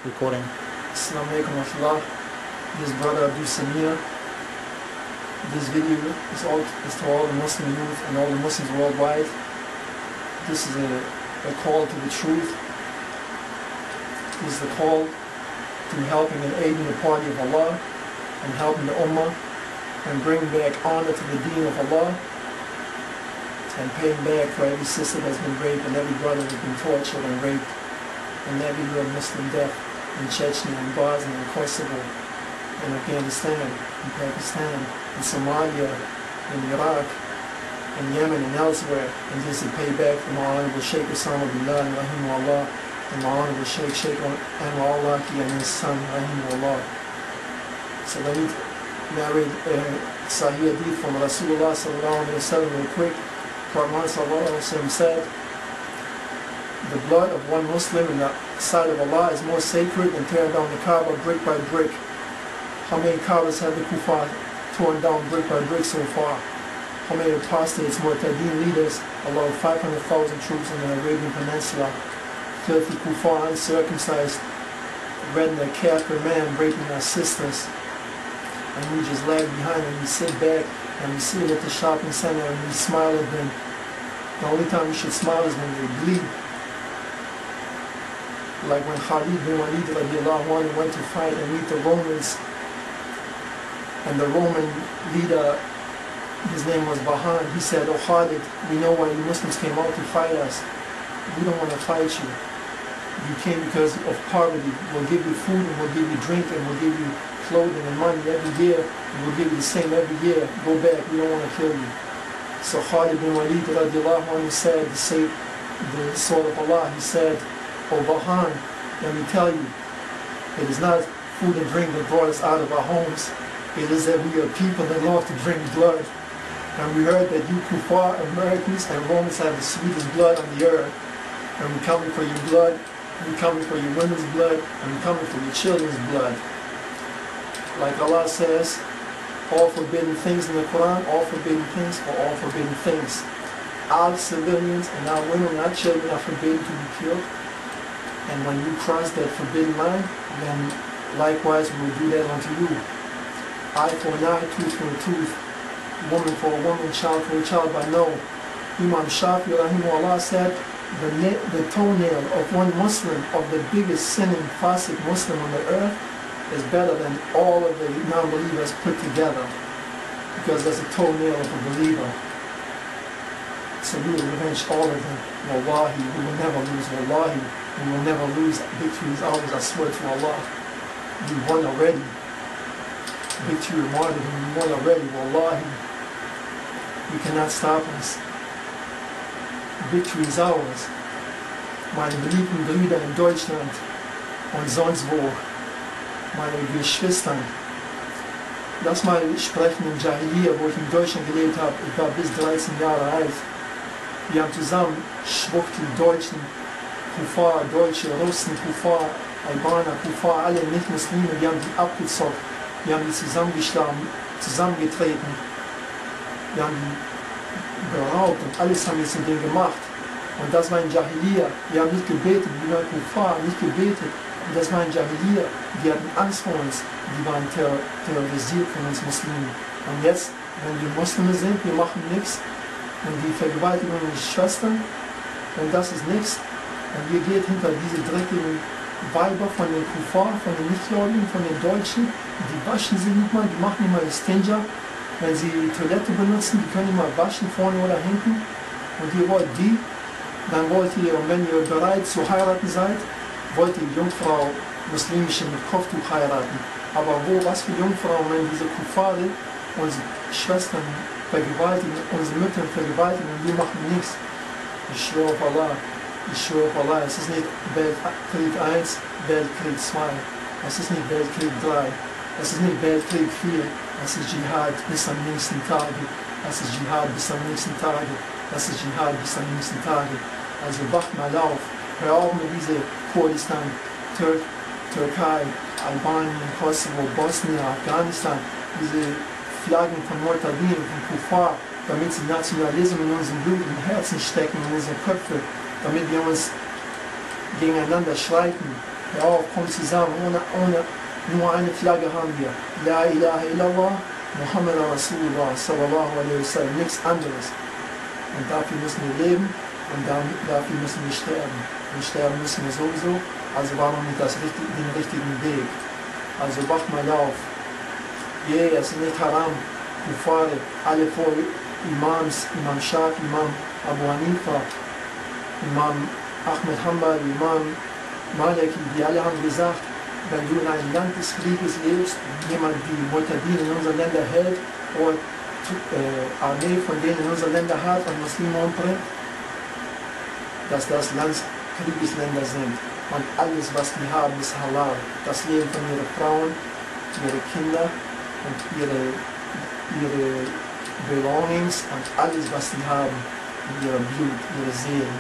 Recording. Assalamu alaikum wa rahmatullah. This brother Samir. This video is to all the Muslim youth and all the Muslims worldwide. This is a call to the truth. This is the call to helping and aiding the party of Allah and helping the Ummah and bringing back honor to the deen of Allah and paying back for every sister that's been raped and every brother that's been tortured and raped and every real Muslim death in Chechnya and Bosnia and Kosovo and Afghanistan and Pakistan and Somalia and Iraq and Yemen and elsewhere, and this is payback from our Honorable Sheikh Osama bin Laden, rahimahullah, and my Honorable Sheikh Anwar al-Awlaki and his son, rahimahullah. So let me narrate Sahih Hadith from Rasulullah sallallahu alayhi wa sallam real quick. Part 1, sallallahu alayhi wa sallam said, the blood of one Muslim in the sight of Allah is more sacred than tearing down the Kaaba brick by brick. How many Kaabas have the Kuffar torn down brick by brick so far? How many apostates, Mu'tadeen leaders, along 500,000 troops in the Arabian Peninsula, filthy Kuffar, uncircumcised, redneck Kafir man raping our sisters, and we just lag behind and we sit back and we see it at the shopping center and we smile at them. The only time we should smile is when they bleed. Like when Khalid bin Walid radiallahu anhu went to fight and meet the Romans, and the Roman leader, his name was Bahan, he said, "Oh Khalid, we know why you Muslims came out to fight us. We don't want to fight you. You came because of poverty. We'll give you food and we'll give you drink and we'll give you clothing and money every year. And we'll give you the same every year. Go back, we don't want to kill you." So Khalid bin Walid radiallahu anhu said, to save the sword of Allah, he said, "Oh Bahan, let me tell you, it is not food and drink that brought us out of our homes. It is that we are people that love to drink blood. And we heard that you Kuffar, Americans and Romans have the sweetest blood on the earth. And we're coming for your blood, we're coming for your women's blood, and we're coming for your children's blood." Like Allah says, all forbidden things in the Quran, all forbidden things for all forbidden things. All civilians and our women and our children are forbidden to be killed. And when you cross that forbidden line, then likewise we will do that unto you. Eye for an eye, tooth for a tooth, woman for a woman, child for a child. But no, Imam Shafi rahimahullah said, the toenail of one Muslim, of the biggest sinning Fasik Muslim on the earth, is better than all of the non-believers put together, because that's a toenail of a believer. So we will revenge all of them. Wallahi, we will never lose. Wallahi, we will never lose. Victory is ours, I swear to Allah. We won already. Victory or martyrdom, we won already. Wallahi, you cannot stop us. Victory is ours. Meine beliebten Brüder in Deutschland und sonst wo, meine Geschwister, lass mal sprechen in Jahiliya, wo ich in Deutschland gelebt habe. Ich war bis 13 Jahre alt. Wir haben zusammen Schwuchtel, Deutschen, Kuffar, Deutsche, Russen, Kuffar, Albaner, Kuffar, alle Nicht-Muslime, wir haben die abgezockt, wir haben die zusammengeschlagen, zusammengetreten, wir haben die beraubt und alles haben wir zu denen gemacht. Und das war in Jahiliya. Wir haben nicht gebetet, wir waren Kuffar, nicht gebetet. Und das war in Jahiliya. Die hatten Angst vor uns, die waren terrorisiert von uns Muslimen. Und jetzt, wenn wir Muslime sind, wir machen nichts, und die vergewaltigen unsere Schwestern, und das ist nichts. Und ihr geht hinter diese dreckigen Weiber von den Kuffar, von den Nichtgläubigen, von den Deutschen, die waschen sie nicht mal, die machen nicht mal Istinja. Wenn sie die Toilette benutzen, die können nicht mal waschen, vorne oder hinten. Und ihr wollt die, dann wollt ihr, und wenn ihr bereit zu heiraten seid, wollt ihr Jungfrau, muslimische mit Kopftuch heiraten. Aber wo, was für Jungfrauen, wenn diese Kuffare unsere Schwestern vergewaltigen, unsere Mütter vergewaltigen und wir machen nichts. Ich schwöre auf Allah, es ist nicht Weltkrieg 1, Weltkrieg 2, es ist nicht Weltkrieg 3, es ist nicht Weltkrieg 4, es ist Dschihad bis am nächsten Tage, es ist Dschihad bis am nächsten Tage, es ist Dschihad bis am nächsten Tage. Also wacht mal auf, hör auf mit dieser Kurdistan, Türkei, Albanien, Kosovo, Bosnien, Afghanistan, diese Flaggen von Mu'tadeen, von Kuffar, damit sie Nationalismus in unserem Blut, in Herzen stecken, in unsere Köpfe, damit wir uns gegeneinander streiten. Hör auf, komm zusammen, nur eine Flagge haben wir. La ilaha illallah, Muhammad Rasulullah, sallallahu alaihi wasallam, nichts anderes. Und dafür müssen wir leben und dafür müssen wir sterben. Und sterben müssen wir sowieso, also warum nicht den richtigen Weg? Also wach mal auf. Es ist nicht haram, Kuffar, alle vor Imams, Imam Shafi, Imam Abu Hanifa, Imam Ahmed Hanbal, Imam Maliki, die alle haben gesagt, wenn du in einem Land des Krieges lebst, jemand die Mu'tadeen in unseren Ländern hält oder Armee von denen in unseren Ländern hat und Muslime umbringt, dass das Land Kriegesländer sind. Und alles, was die haben, ist halal. Das Leben von ihren Frauen, ihre Kinder und ihre Belongings und alles, was sie haben, ihre Blut, ihre Seelen.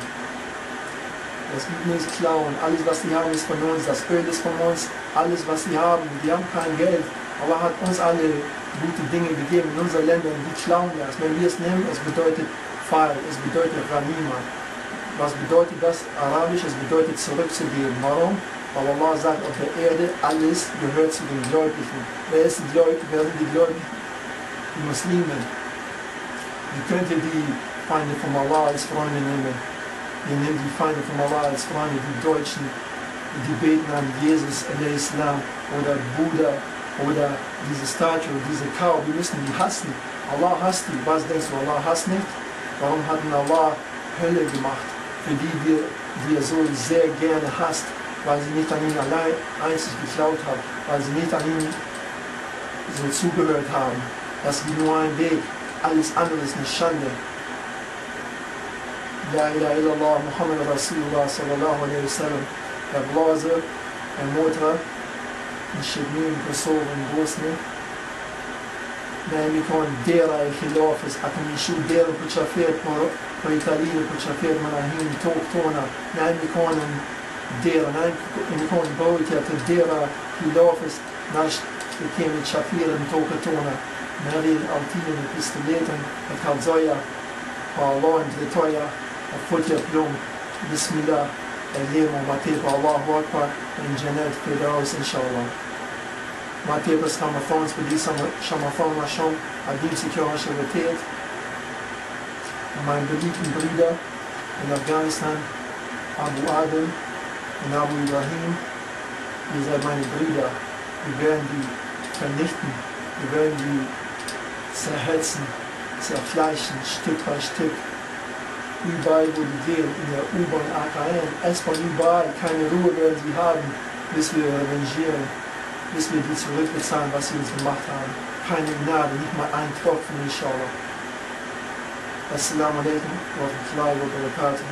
Das gibt nichts klauen. Alles, was die haben, ist von uns. Das Öl ist von uns. Alles, was sie haben. Die haben kein Geld. Allah hat uns alle gute Dinge gegeben in unseren Ländern. Die klauen das. Wenn wir es nehmen, es bedeutet Fall. Es bedeutet Ghanima. Was bedeutet das? Arabisch, es bedeutet zurückzugeben. Warum? Weil Allah sagt, auf der Erde, alles gehört zu den Gläubigen. Wer sind die Gläubigen? Die Muslimen. Wie könnt ihr die Feinde von Allah als Freunde nehmen? Wir nehmen die Feinde von Allah als Freunde, die Deutschen, die beten an Jesus, Islam oder Buddha oder diese Statue, diese Kau. Wir müssen die hassen. Allah hasst die. Was denkst du, Allah hasst nicht? Warum hat Allah Hölle gemacht, für die er so sehr gerne hasst? Weil sie nicht an ihn allein einzig geklaut haben, weil sie nicht an ihn so zugehört haben. Das gibt nur einen Weg, alles andere ist eine Schande. La ilaha illallah, Muhammad Rasulullah sallallahu alaihi wasallam. Der Blase, der Motor, in Chemie, in Kosovo, in Bosnien. Nej, mi kon dera I khilafis, att mi shu dera på chafet på Italien, på chafet man hin tågtårna. Nej, mi kon dera, nej, mi kon bojta till dera khilafis, när det kem I chafiren tågtårna. När det alltid med pistoleten, att kalzoja, på Allah en tretoja, och fotja plom, bismillah, elemo, mate på Allahu Akbar, en jannat firdaus, inshallah. Matthäus kam auf uns, bei diesem Schamafon schon, an diese kirchliche Realität. Und meine beliebten Brüder in Afghanistan, Abu Adel und Abu Ibrahim, ihr seid meine Brüder. Wir werden die vernichten, wir werden die zerhetzen, zerfleischen, Stück bei Stück. Überall, wo die gehen, in der U-Bahn, AKN, S-Bahn, überall, keine Ruhe werden sie haben, bis wir revanchieren. Bis wir die zurückbezahlen, was sie uns gemacht haben. Keine Gnade, nicht mal ein Tropfen, inshallah. Assalamu alaikum wa rahmatullahi wa barakatuh.